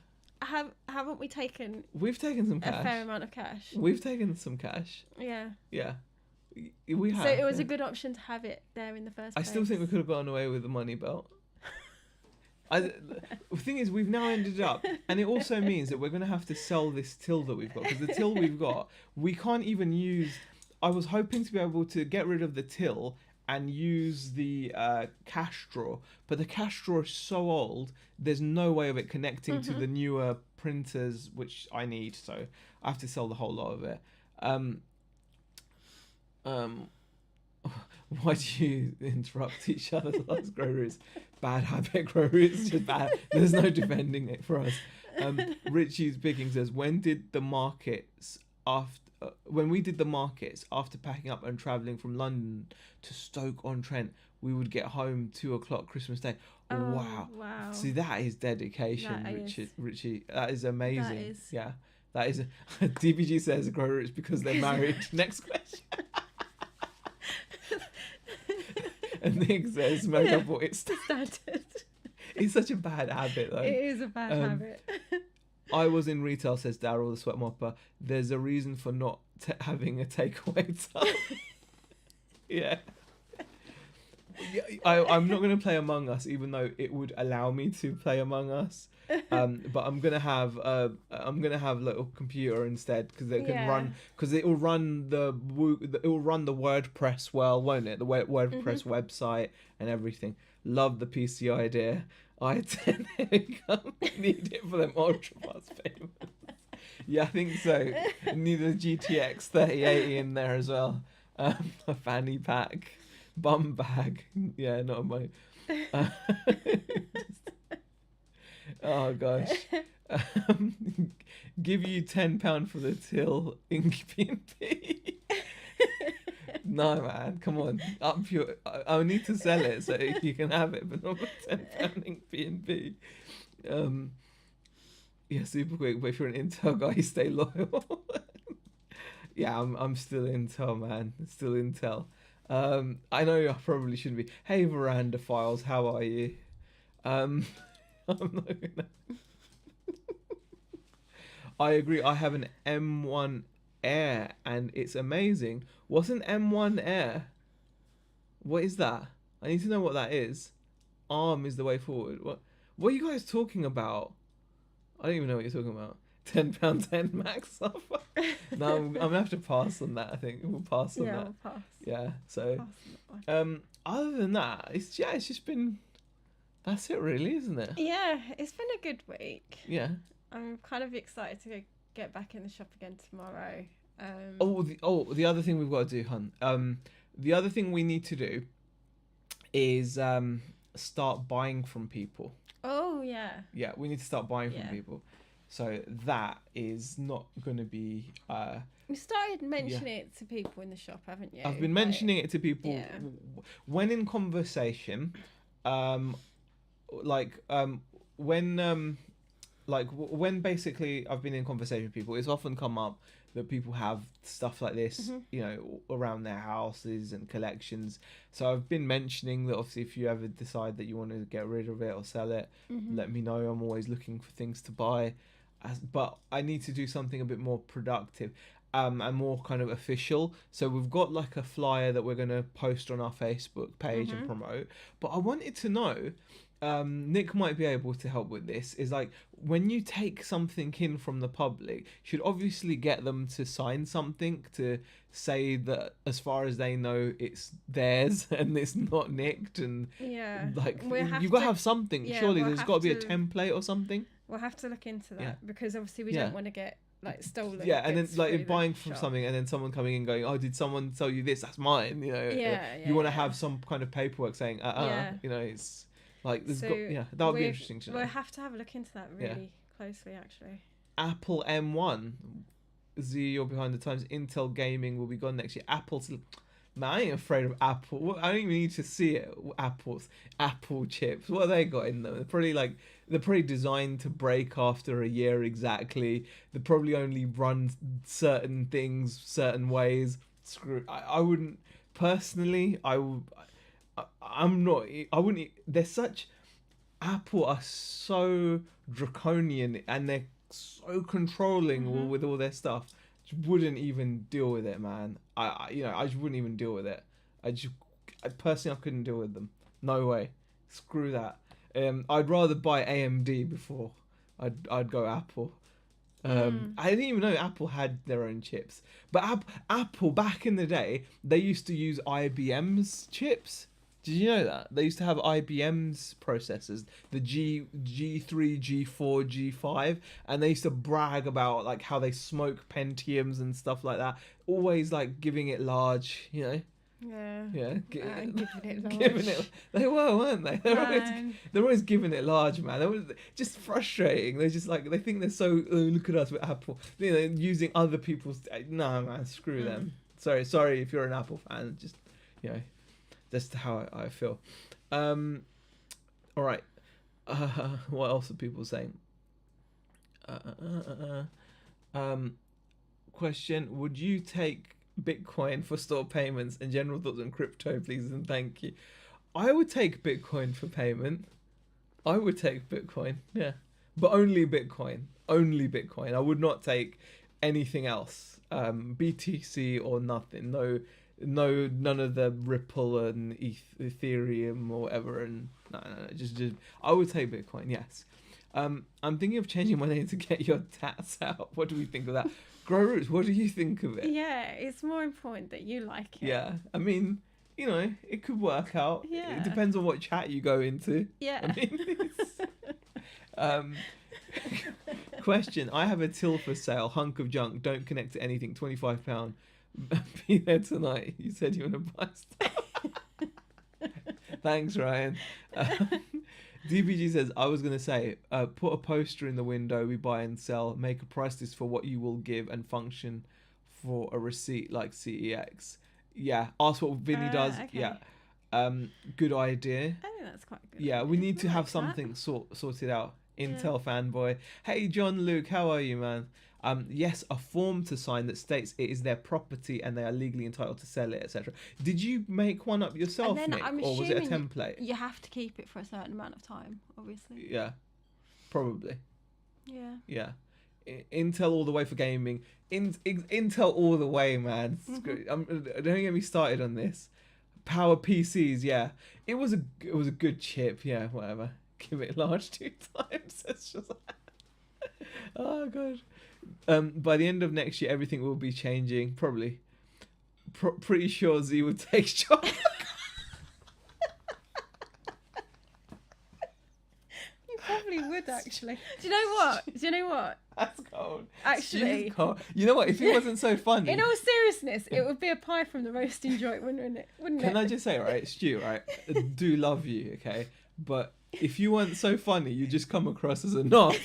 Speaker 2: Haven't we taken?
Speaker 1: We've taken some cash.
Speaker 2: A fair amount of cash.
Speaker 1: We've taken some cash.
Speaker 2: Yeah.
Speaker 1: Yeah. We have.
Speaker 2: So it was a good option to have it there in the first place.
Speaker 1: I still think we could have gotten away with the money belt. The thing is, we've now ended up, and it also means that we're going to have to sell this till that we've got, because the till we've got, we can't even use. I was hoping to be able to get rid of the till and use the cash drawer, but the cash drawer is so old, there's no way of it connecting to the newer printers, which I need, so I have to sell the whole lot of it. Why do you interrupt each other? That's grow roots. Bad habit, grow roots. Just bad. There's no defending it for us. Richie's Picking says, when we did the markets after packing up and travelling from London to Stoke-on-Trent, we would get home 2:00 Christmas Day.
Speaker 2: Oh,
Speaker 1: Wow. See, that is dedication, Richie. That is amazing. That is. Yeah. That is. DBG says grow roots because they're married. Next question. And Nick says, smoke up what it's standard. It's such a bad habit, though. It
Speaker 2: is a bad habit.
Speaker 1: I was in retail, says Daryl, the sweat mopper. There's a reason for not having a takeaway tub. Yeah. I'm not going to play Among Us, even though it would allow me to play Among Us. But I'm gonna have a little computer instead, because it can run, because it will run the WordPress well, won't it? The WordPress website and everything. Love the PC idea. I10 need it for them ultra fast payments. Yeah, I think so. Need a GTX 3080 in there as well. A fanny pack, bum bag. Yeah, not a money. Oh gosh. Give you £10 for the till in P&P. No man, come on. Up your I'll need to sell it so you can have it, but not for £10 in P&P. Yeah, super quick, but if you're an Intel guy, you stay loyal. Yeah, I'm still Intel, man. Still Intel. I know I probably shouldn't be. Hey Veranda Files, how are you? I'm not gonna. I agree. I have an M1 Air and it's amazing. What's an M1 Air? What is that? I need to know what that is. ARM is the way forward. What are you guys talking about? I don't even know what you're talking about. £10 10 max offer. No, I'm gonna have to pass on that. I think we'll pass on that.
Speaker 2: Yeah, we'll pass.
Speaker 1: Yeah. So, other than that, it's just been. That's it, really, isn't it?
Speaker 2: Yeah, it's been a good week.
Speaker 1: Yeah.
Speaker 2: I'm kind of excited to get back in the shop again tomorrow.
Speaker 1: The other thing we've got to do, hun. The other thing we need to do is start buying from people.
Speaker 2: Oh yeah.
Speaker 1: Yeah, we need to start buying from people. So that is not going to be.
Speaker 2: You started mentioning it to people in the shop, haven't you?
Speaker 1: I've been mentioning it to people when in conversation. When basically I've been in conversation with people, it's often come up that people have stuff like this, you know, around their houses and collections. So I've been mentioning that obviously if you ever decide that you want to get rid of it or sell it, let me know. I'm always looking for things to buy. But I need to do something a bit more productive and more kind of official. So we've got like a flyer that we're going to post on our Facebook page and promote. But I wanted to know, Nick might be able to help with this, is like when you take something in from the public, you should obviously get them to sign something to say that as far as they know it's theirs and it's not nicked, and like you've got to have something. Surely there's got to be a template or something.
Speaker 2: We'll have to look into that because obviously we don't want to get like stolen.
Speaker 1: Yeah, and then like buying from something and then someone coming in going, oh, did someone sell you this? That's mine. You know. You want to have some kind of paperwork saying, you know, it's. Like, there's that would be interesting to know.
Speaker 2: We'll have to have a look into that really closely, actually.
Speaker 1: Apple M1. Z, you're behind the times. Intel gaming will be gone next year. Apple's... Man, I ain't afraid of Apple. I don't even need to see it. Apple chips. What have they got in them? They're probably designed to break after a year exactly. They probably only run certain things certain ways. Screw. I wouldn't... Personally, I wouldn't. They're such. Apple are so draconian and they're so controlling with all their stuff. Just wouldn't even deal with it, man. I just wouldn't even deal with it. I personally couldn't deal with them. No way. Screw that. I'd rather buy AMD before I'd go Apple. I didn't even know Apple had their own chips. But Apple back in the day, they used to use IBM's chips. Did you know that? They used to have IBM's processors, the G3, G4, G5, and they used to brag about like how they smoke Pentiums and stuff like that. Always like giving it large, you know.
Speaker 2: Giving it large.
Speaker 1: They were, weren't they? They're always giving it large, man. They were just frustrating. They're just like, they think they're so, look at us with Apple. Using other people's, no, man, screw them. Sorry if you're an Apple fan. Just, that's how I feel. All right. What else are people saying? Question: would you take Bitcoin for store payments? And general thoughts on crypto, please and thank you. I would take Bitcoin for payment. I would take Bitcoin, yeah, but only Bitcoin. Only Bitcoin. I would not take anything else. BTC or nothing. No, none of the Ripple and Ethereum or whatever. And no. Just I would take Bitcoin. Yes. I'm thinking of changing my name to get your tats out. What do we think of that? Grow Roots, what do you think of it?
Speaker 2: Yeah, it's more important that you like it.
Speaker 1: Yeah, I mean, it could work out.
Speaker 2: Yeah.
Speaker 1: It depends on what chat you go into.
Speaker 2: Yeah.
Speaker 1: I mean, question: I have a till for sale, hunk of junk, don't connect to anything, £25. Be there tonight. You said you want to buy stuff. Thanks, Ryan. DBG says, I was going to say, put a poster in the window, we buy and sell, make a price list for what you will give and function for a receipt like CEX. Yeah, ask what Vinny does. Okay. Yeah. Good idea.
Speaker 2: I think that's quite good.
Speaker 1: Yeah, we need to have something sorted out. Intel fanboy. Hey, John Luke, how are you, man? Yes, a form to sign that states it is their property and they are legally entitled to sell it, etc. Did you make one up yourself, Nick, or was it a template?
Speaker 2: You have to keep it for a certain amount of time, obviously.
Speaker 1: Yeah, probably.
Speaker 2: Yeah.
Speaker 1: Yeah. Intel all the way for gaming. Intel all the way, man. Don't get me started on this. Power PCs, yeah. It was a good chip, yeah. Whatever. Give it large 2 times. It's just. Oh god. By the end of next year, everything will be changing. Probably. Pretty sure Z would take chocolate.
Speaker 2: You probably would, actually. Do you know what?
Speaker 1: That's cold.
Speaker 2: Actually.
Speaker 1: Cold. You know what? If it wasn't so funny.
Speaker 2: In all seriousness, it would be a pie from the roasting joint, wouldn't it?
Speaker 1: Can I just say, right, Stu, right? I do love you, okay? But if you weren't so funny, you just come across as a knob.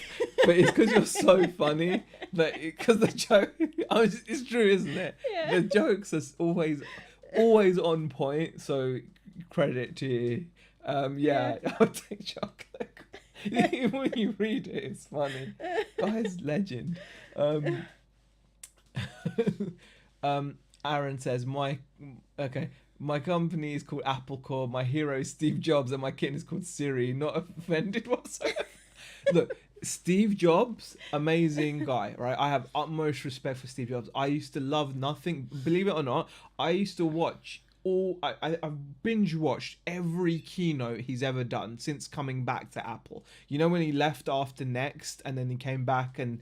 Speaker 1: But it's because you're so funny that because the joke, it's true, isn't it?
Speaker 2: Yeah.
Speaker 1: The jokes are always on point. So credit to you. Yeah. I'll take chocolate. Even when you read it, it's funny. Guy's legend. Aaron says my company is called Apple Core, my hero is Steve Jobs, and my kitten is called Siri. Not offended whatsoever. Look, Steve Jobs, amazing guy, right? I have utmost respect for Steve Jobs. I used to love nothing, believe it or not, I used to watch I've binge watched every keynote he's ever done since coming back to Apple. You know, when he left after Next and then he came back and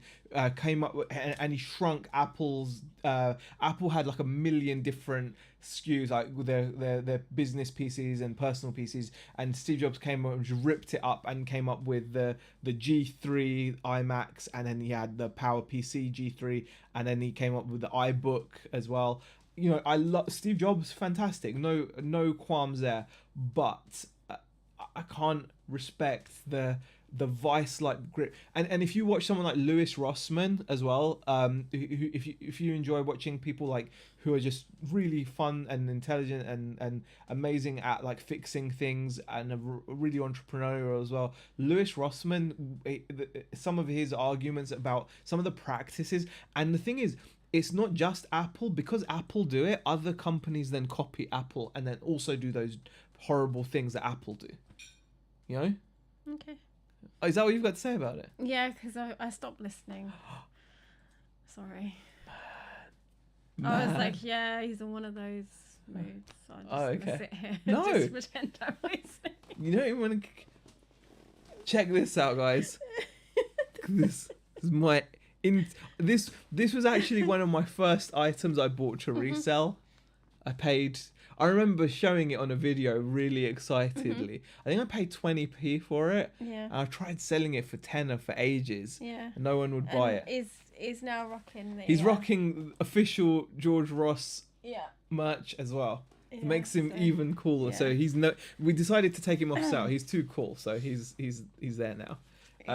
Speaker 1: came up with, and he shrunk Apple's Apple had like 1 million different SKUs, like with their business PCs and personal PCs, and Steve Jobs came up and just ripped it up and came up with the G3 iMacs, and then he had the Power PC G3, and then he came up with the iBook as well. You know, I love Steve Jobs, fantastic, no qualms there, but I can't respect the vice-like grip. And if you watch someone like Louis Rossmann as well, if you enjoy watching people like who are just really fun and intelligent and amazing at like fixing things and are really entrepreneurial as well, Louis Rossmann, some of his arguments about some of the practices, and the thing is, it's not just Apple. Because Apple do it, other companies then copy Apple and then also do those horrible things that Apple do. You know?
Speaker 2: Okay.
Speaker 1: Oh, is that what you've got to say about it?
Speaker 2: Yeah, because I stopped listening. Sorry.
Speaker 1: Man.
Speaker 2: I was like, yeah, he's in one of those moods. So I'm just going to sit here
Speaker 1: and
Speaker 2: just pretend I'm listening.
Speaker 1: You don't even want to... Check this out, guys. This is my... This was actually one of my first items I bought to resell. I remember showing it on a video really excitedly. I think I paid 20p for it.
Speaker 2: Yeah.
Speaker 1: And I tried selling it for tenner for ages.
Speaker 2: Yeah.
Speaker 1: And no one would buy it.
Speaker 2: Is now rocking the...
Speaker 1: He's rocking official George Ross
Speaker 2: merch
Speaker 1: as well. It makes him even cooler. So we decided to take him off sale. He's too cool, so he's there now.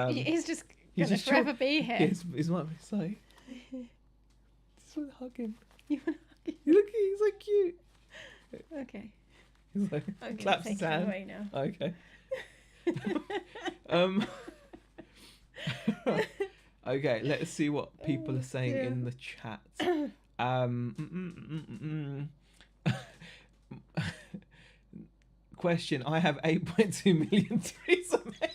Speaker 2: He's just gonna forever be here.
Speaker 1: He's like, just want to hug him. You want to hug him? Look, he's so cute.
Speaker 2: Okay.
Speaker 1: He's like, claps his hand.
Speaker 2: Away now.
Speaker 1: Okay. Okay, let's see what people are saying in the chat. Question: I have 8.2 million Theresa May.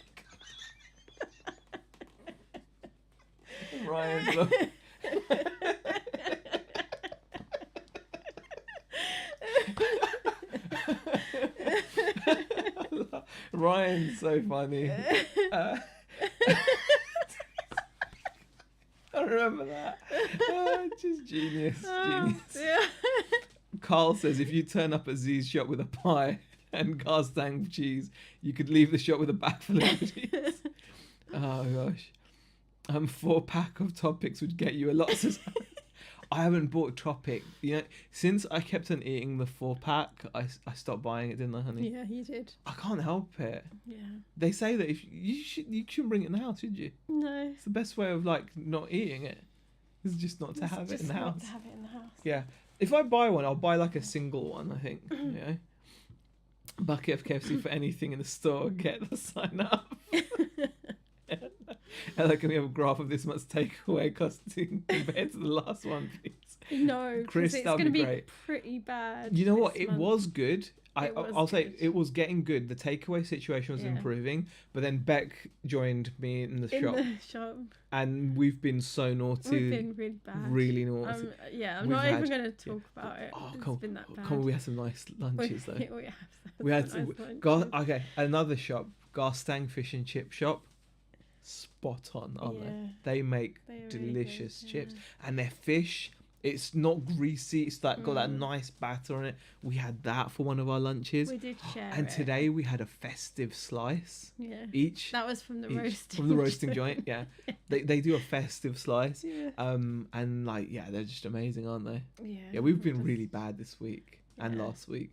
Speaker 1: Ryan, look. Ryan's so funny. I remember that. Just genius. Yeah. Carl says if you turn up at Z's shop with a pie and Garstang cheese, you could leave the shop with a bag full of cheese. Oh gosh. 4-pack of Topics would get you a lot. I haven't bought Tropic. Since I kept on eating the 4-pack, I stopped buying it, didn't I, honey?
Speaker 2: Yeah, you did.
Speaker 1: I can't help it.
Speaker 2: Yeah.
Speaker 1: They say that if you shouldn't bring it in the house, should you?
Speaker 2: No.
Speaker 1: It's the best way of not eating it. It's just not to have it in the house.
Speaker 2: Not to have it in the house.
Speaker 1: Yeah. If I buy one, I'll buy a single one. I think. Bucket of KFC for anything in the store. Get the sign up. Ella, can we have a graph of this month's takeaway costing compared to the last one, please?
Speaker 2: No, Chris, it's going to be pretty bad.
Speaker 1: You know what? It was good. I'll say it was getting good. The takeaway situation was improving, but then Beck joined me in the shop. And we've been so naughty.
Speaker 2: We've been really bad.
Speaker 1: Really naughty.
Speaker 2: I'm not even going to talk about it.
Speaker 1: Oh,
Speaker 2: it's been that bad.
Speaker 1: Come on, we had some nice lunches though.
Speaker 2: We had
Speaker 1: okay, another shop, Garstang Fish and Chip Shop. Spot on, aren't they? They make delicious really good, chips, and their fish, it's not greasy. It's got that nice batter on it. We had that for one of our lunches.
Speaker 2: We did share.
Speaker 1: And today we had a festive slice.
Speaker 2: Yeah.
Speaker 1: Each.
Speaker 2: That was from the roasting.
Speaker 1: From the roasting joint. Yeah. They do a festive slice. Yeah. And they're just amazing, aren't they? Yeah. Yeah, we've been really bad this week and last week.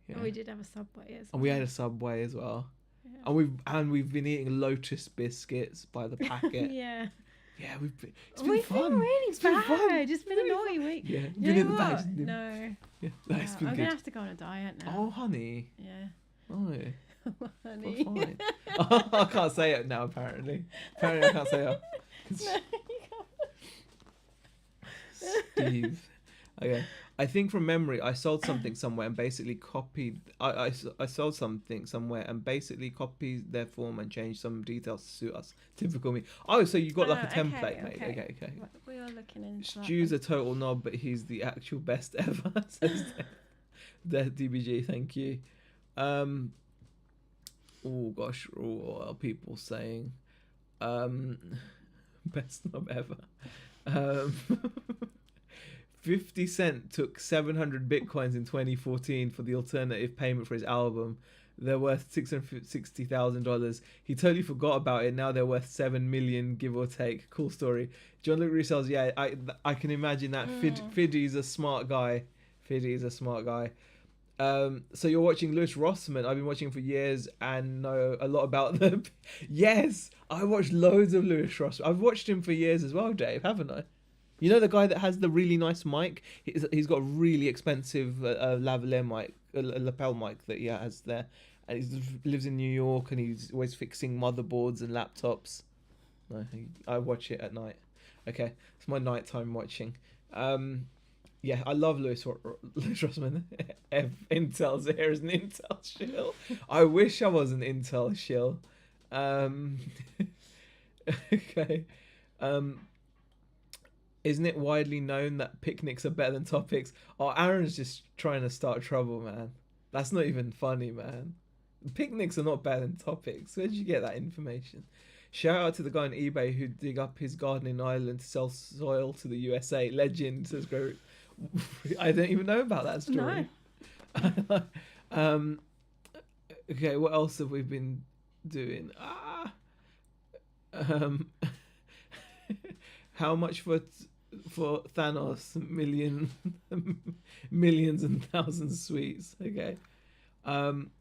Speaker 2: Yeah. And we did have a Subway as well.
Speaker 1: And we had a Subway as well.
Speaker 2: Yeah.
Speaker 1: And we've been eating Lotus biscuits by the packet.
Speaker 2: Yeah.
Speaker 1: Yeah, it's been fun.
Speaker 2: Been really bad. It's been a naughty week.
Speaker 1: Yeah,
Speaker 2: been in the bag. No.
Speaker 1: Yeah, that's been
Speaker 2: I'm
Speaker 1: good.
Speaker 2: gonna have to go on a diet now.
Speaker 1: Oh, honey.
Speaker 2: Yeah.
Speaker 1: Oh,
Speaker 2: honey.
Speaker 1: Well, fine. I can't say it now. Apparently, I can't say it.
Speaker 2: No, you
Speaker 1: can't. Steve. Okay. I think from memory, I sold something somewhere and basically copied. I sold something somewhere and basically copied their form and changed some details to suit us. Typical me. Oh, so you got a template made. Okay.
Speaker 2: We are looking into
Speaker 1: Stu's a total knob, but he's the actual best ever. Says the DBG. Thank you. Oh gosh, what are people saying? Best knob ever. 50 Cent took 700 bitcoins in 2014 for the alternative payment for his album. They're worth $660,000. He totally forgot about it. Now they're worth $7 million, give or take. Cool story. John Luke Resells, I can imagine that. Fiddy's a smart guy. So you're watching Lewis Rossman. I've been watching him for years and know a lot about them. Yes, I watched loads of Lewis Rossman. I've watched him for years as well, Dave, haven't I? You know the guy that has the really nice mic? He's got a really expensive lavalier mic, a lapel mic that he has there. And he lives in New York and he's always fixing motherboards and laptops. No, I watch it at night. Okay, it's my nighttime watching. Yeah, I love Lewis Rossman. Intel's here is an Intel shill. I wish I was an Intel shill. Okay. Isn't it widely known that picnics are better than topics? Oh, Aaron's just trying to start trouble, man. That's not even funny, man. Picnics are not better than topics. Where did you get that information? Shout out to the guy on eBay who dig up his garden in Ireland to sell soil to the USA. Legend, says Gro. I don't even know about that story. No. Okay, what else have we been doing? How much for for Thanos, millions and thousands sweets. Okay.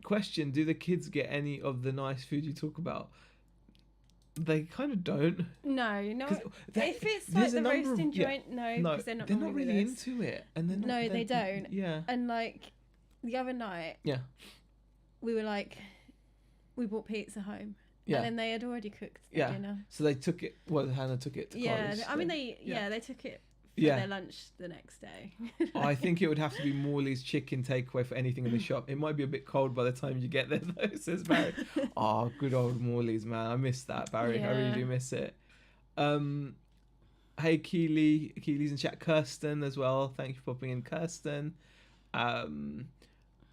Speaker 1: Question: do the kids get any of the nice food you talk about? They kind of don't.
Speaker 2: No. If it's like the roasting joint, no, because they're not
Speaker 1: really into it, and they're not,
Speaker 2: no, they don't.
Speaker 1: Yeah.
Speaker 2: And like the other night, we were like, we brought pizza home. Yeah. And then they had already cooked dinner.
Speaker 1: So they took it. Well, Hannah took it to college.
Speaker 2: I mean, they took it for their lunch the next day.
Speaker 1: I think it would have to be Morley's chicken takeaway for anything in the shop. It might be a bit cold by the time you get there, though, says Barry. Good old Morley's, man. I miss that, Barry. Yeah. I really do miss it. Hey, Keely's in chat. Kirsten as well. Thank you for popping in, Kirsten. What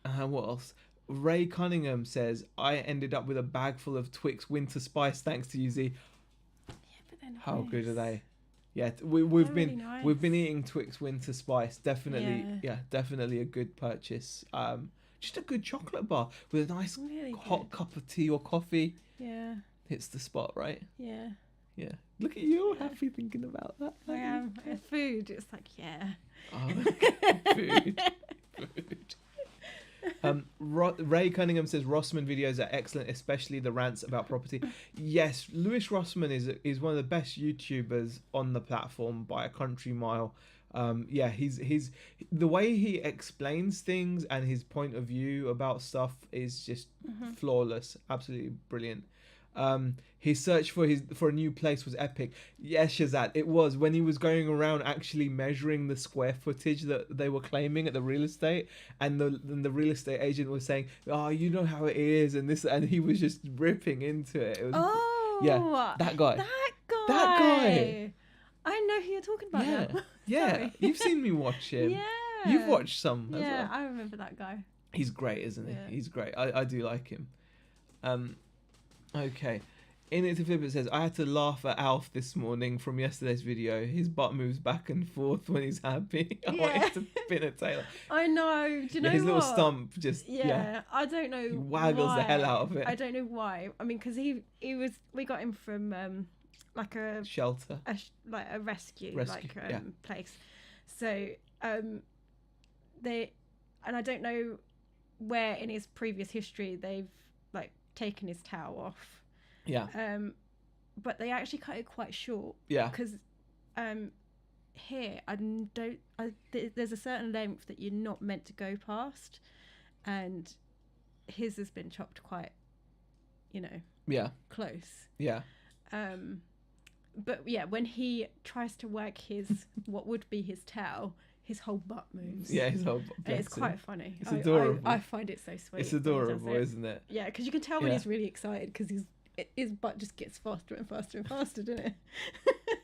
Speaker 1: else? Ray Cunningham says, I ended up with a bag full of Twix Winter Spice thanks to you, Z.
Speaker 2: Yeah, but they're nice.
Speaker 1: How good are they? Yeah, we've been eating Twix Winter Spice. Definitely, definitely a good purchase. Just a good chocolate bar with a nice hot cup of tea or coffee.
Speaker 2: Yeah.
Speaker 1: Hits the spot, right?
Speaker 2: Yeah.
Speaker 1: Yeah. Look at you, all happy thinking about that.
Speaker 2: I am. Food, it's like,
Speaker 1: food. Ray Cunningham says Rossman videos are excellent, especially the rants about property. Yes, Lewis Rossman is one of the best YouTubers on the platform by a country mile. He's the way he explains things and his point of view about stuff is just flawless, absolutely brilliant. His search for a new place was epic. Yes, Shazad, it was when he was going around actually measuring the square footage that they were claiming at the real estate, and the real estate agent was saying, "Oh, you know how it is," and this, and he was just ripping into it. It was, that guy.
Speaker 2: I know who you're talking about now.
Speaker 1: Yeah, you've seen me watch him.
Speaker 2: Yeah,
Speaker 1: you've watched some. As well.
Speaker 2: I remember that guy.
Speaker 1: He's great, isn't he? Yeah. He's great. I do like him. Okay. In it to flip, it says, I had to laugh at Alf this morning from yesterday's video. His butt moves back and forth when he's happy. I wanted to pin a tail.
Speaker 2: I know. Do you know
Speaker 1: his
Speaker 2: what?
Speaker 1: little stump just,
Speaker 2: I don't know.
Speaker 1: He waggles the hell out of it.
Speaker 2: I don't know why. I mean, because we got him from like a
Speaker 1: shelter,
Speaker 2: like a rescue place. So and I don't know where in his previous history they've like taken his towel off.
Speaker 1: Yeah.
Speaker 2: But they actually cut it quite short.
Speaker 1: Yeah.
Speaker 2: Because here there's a certain length that you're not meant to go past, and his has been chopped quite, close.
Speaker 1: Yeah.
Speaker 2: But yeah, when he tries to work his what would be his tail, his whole butt moves.
Speaker 1: Yeah, his whole butt.
Speaker 2: It's quite funny.
Speaker 1: It's adorable.
Speaker 2: I find it so sweet.
Speaker 1: It's adorable, isn't it?
Speaker 2: Yeah, because you can tell when he's really excited because his butt just gets faster and faster and faster, doesn't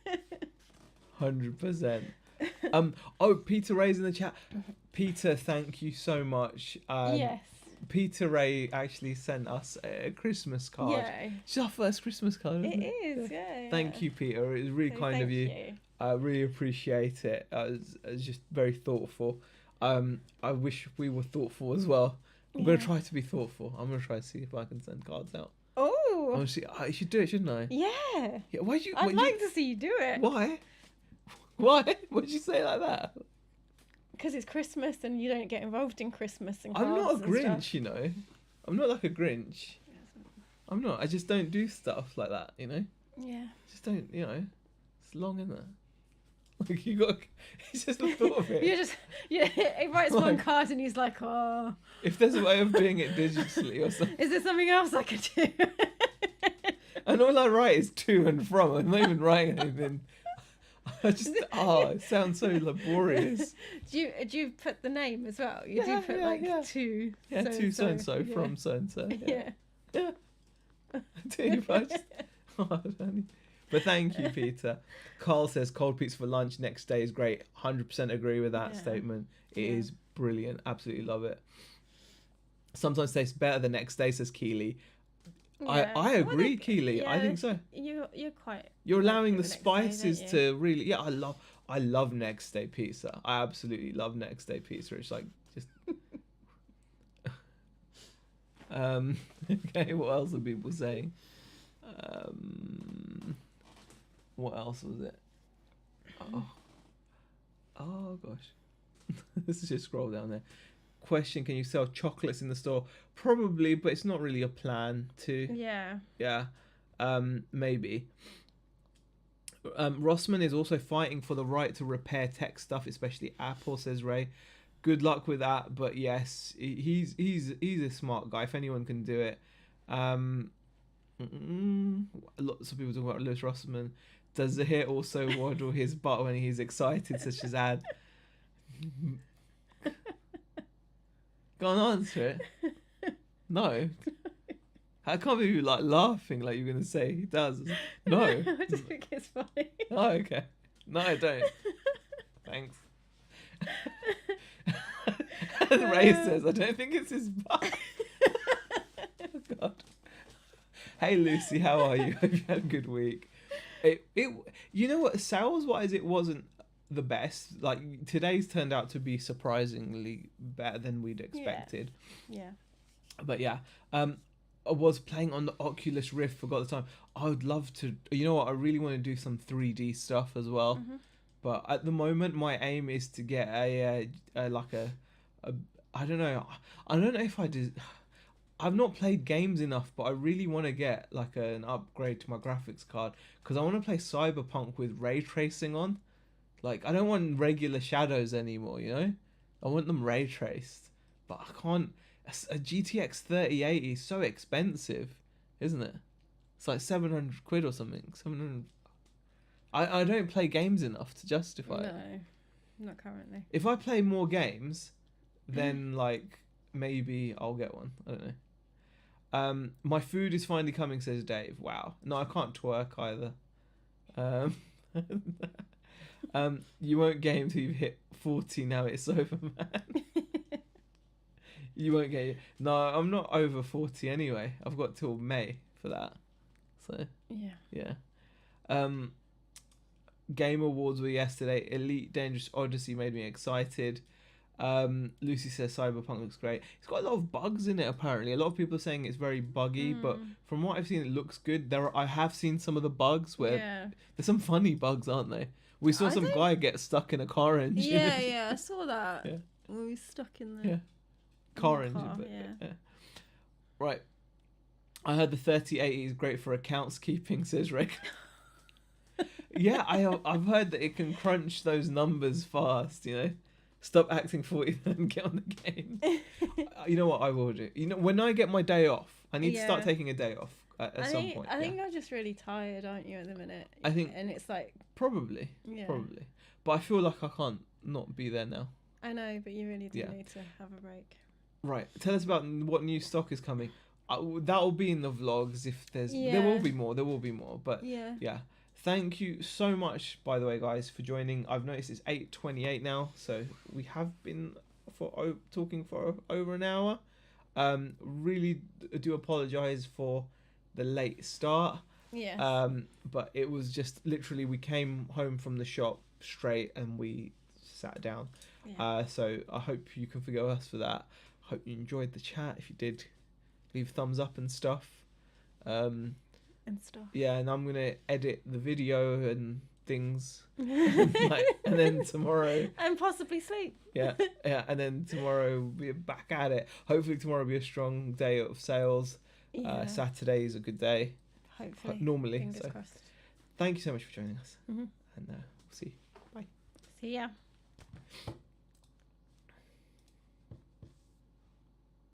Speaker 2: it?
Speaker 1: 100%. Peter Ray's in the chat. Peter, thank you so much.
Speaker 2: Yes.
Speaker 1: Peter Ray actually sent us a Christmas card.
Speaker 2: Yeah.
Speaker 1: It's our first Christmas card, isn't it?
Speaker 2: It is, yeah.
Speaker 1: Thank you, Peter. It was really kind of you. I really appreciate it. It's just very thoughtful. I wish we were thoughtful as well. I'm going to try to be thoughtful. I'm going to try to see if I can send cards out.
Speaker 2: Oh.
Speaker 1: Honestly, I should do it, shouldn't I?
Speaker 2: Yeah.
Speaker 1: I'd
Speaker 2: like to see you do it.
Speaker 1: Why? Why? Why'd you say it like that?
Speaker 2: Because it's Christmas and you don't get involved in Christmas and
Speaker 1: I'm not a Grinch,
Speaker 2: stuff.
Speaker 1: I'm not like a Grinch. I'm not. I just don't do stuff like that,
Speaker 2: Yeah.
Speaker 1: Just don't, It's long, isn't it? Like you got. It's just the thought of it.
Speaker 2: He writes one card and he's like, oh.
Speaker 1: If there's a way of doing it digitally or something.
Speaker 2: Is there something else I could do?
Speaker 1: And all I write is to and from. I'm not even writing anything. I just it sounds so laborious.
Speaker 2: Do you put the name as well? You do put to.
Speaker 1: Yeah, to so and so from so and so. Yeah. I do. But thank you, Peter. Carl says cold pizza for lunch next day is great. 100% agree with that statement. It is brilliant. Absolutely love it. Sometimes tastes better the next day, says Keely. Yeah. I agree, Keely. Yeah, I think so. You're allowing the spices to really. Yeah, I love next day pizza. I absolutely love next day pizza. It's like just. Okay, what else are people saying? What else was it? Oh gosh. Let's just scroll down there. Question: Can you sell chocolates in the store? Probably, but it's not really a plan to.
Speaker 2: Yeah.
Speaker 1: Yeah. Maybe. Rossman is also fighting for the right to repair tech stuff, especially Apple, says Ray. Good luck with that, but yes, he's a smart guy. If anyone can do it. Lots of people talk about Lewis Rossman. Does the hair also waddle his butt when he's excited, such as Ad? Go on, answer it. No. I can't believe you like laughing like you're going to say he does. No.
Speaker 2: I just think it's funny.
Speaker 1: Oh, okay. No, I don't. Thanks. Ray says, I don't think it's his butt. Oh, God. Hey, Lucy, how are you? Hope you had a good week. You know what? Sales-wise, it wasn't the best. Like, today's turned out to be surprisingly better than we'd expected.
Speaker 2: Yeah.
Speaker 1: But yeah, I was playing on the Oculus Rift. Forgot the time. I would love to. You know what? I really want to do some 3D stuff as well. Mm-hmm. But at the moment, my aim is to get a I don't know. I don't know if I did. I've not played games enough, but I really want to get like an upgrade to my graphics card because I want to play Cyberpunk with ray tracing on. Like, I don't want regular shadows anymore, you know? I want them ray traced. But I can't. A GTX 3080 is so expensive, isn't it? It's like 700 quid or something. 700. I don't play games enough to justify it.
Speaker 2: No, not currently.
Speaker 1: If I play more games, then like maybe I'll get one. I don't know. My food is finally coming, says Dave. Wow. No, I can't twerk either. You won't game till you've hit 40. Now it's over, man. You won't get it. No, I'm not over 40 anyway. I've got till May for that. So yeah. Game Awards were yesterday. Elite Dangerous Odyssey made me excited. Lucy says Cyberpunk looks great. It's got a lot of bugs in it apparently. A lot of people are saying it's very buggy, but from what I've seen it looks good. I have seen some of the bugs where there's some funny bugs, aren't they? We saw some guy get stuck in a car engine.
Speaker 2: Yeah, I saw that.
Speaker 1: Yeah.
Speaker 2: When we were stuck in the
Speaker 1: car engine. But, yeah. Right. I heard the 3080 is great for accounts keeping, says Rick. Yeah, I've heard that it can crunch those numbers fast, you know. Stop acting 40 and get on the game. You know what I will do? You know, when I get my day off, I need to start taking a day off at some point.
Speaker 2: I think you're just really tired, aren't you, at the minute?
Speaker 1: I think,
Speaker 2: and it's like
Speaker 1: probably. But I feel like I can't not be there now.
Speaker 2: I know, but you really do need to have a break.
Speaker 1: Right. Tell us about what new stock is coming. That'll be in the vlogs if there's. There will be more. But yeah. Thank you so much, by the way, guys, for joining. I've noticed it's 8:28 now, so we have been talking for over an hour. Really do apologise for the late start.
Speaker 2: Yeah.
Speaker 1: But it was just literally we came home from the shop straight and we sat down. Yeah. So I hope you can forgive us for that. Hope you enjoyed the chat. If you did, leave thumbs up and stuff. Yeah, and I'm gonna edit the video and things, and then tomorrow
Speaker 2: and possibly sleep.
Speaker 1: Yeah, and then tomorrow we'll be back at it. Hopefully tomorrow will be a strong day of sales. Saturday is a good day.
Speaker 2: Hopefully,
Speaker 1: normally.
Speaker 2: Fingers crossed.
Speaker 1: Thank you so much for joining us, and we'll see you. Bye.
Speaker 2: See ya.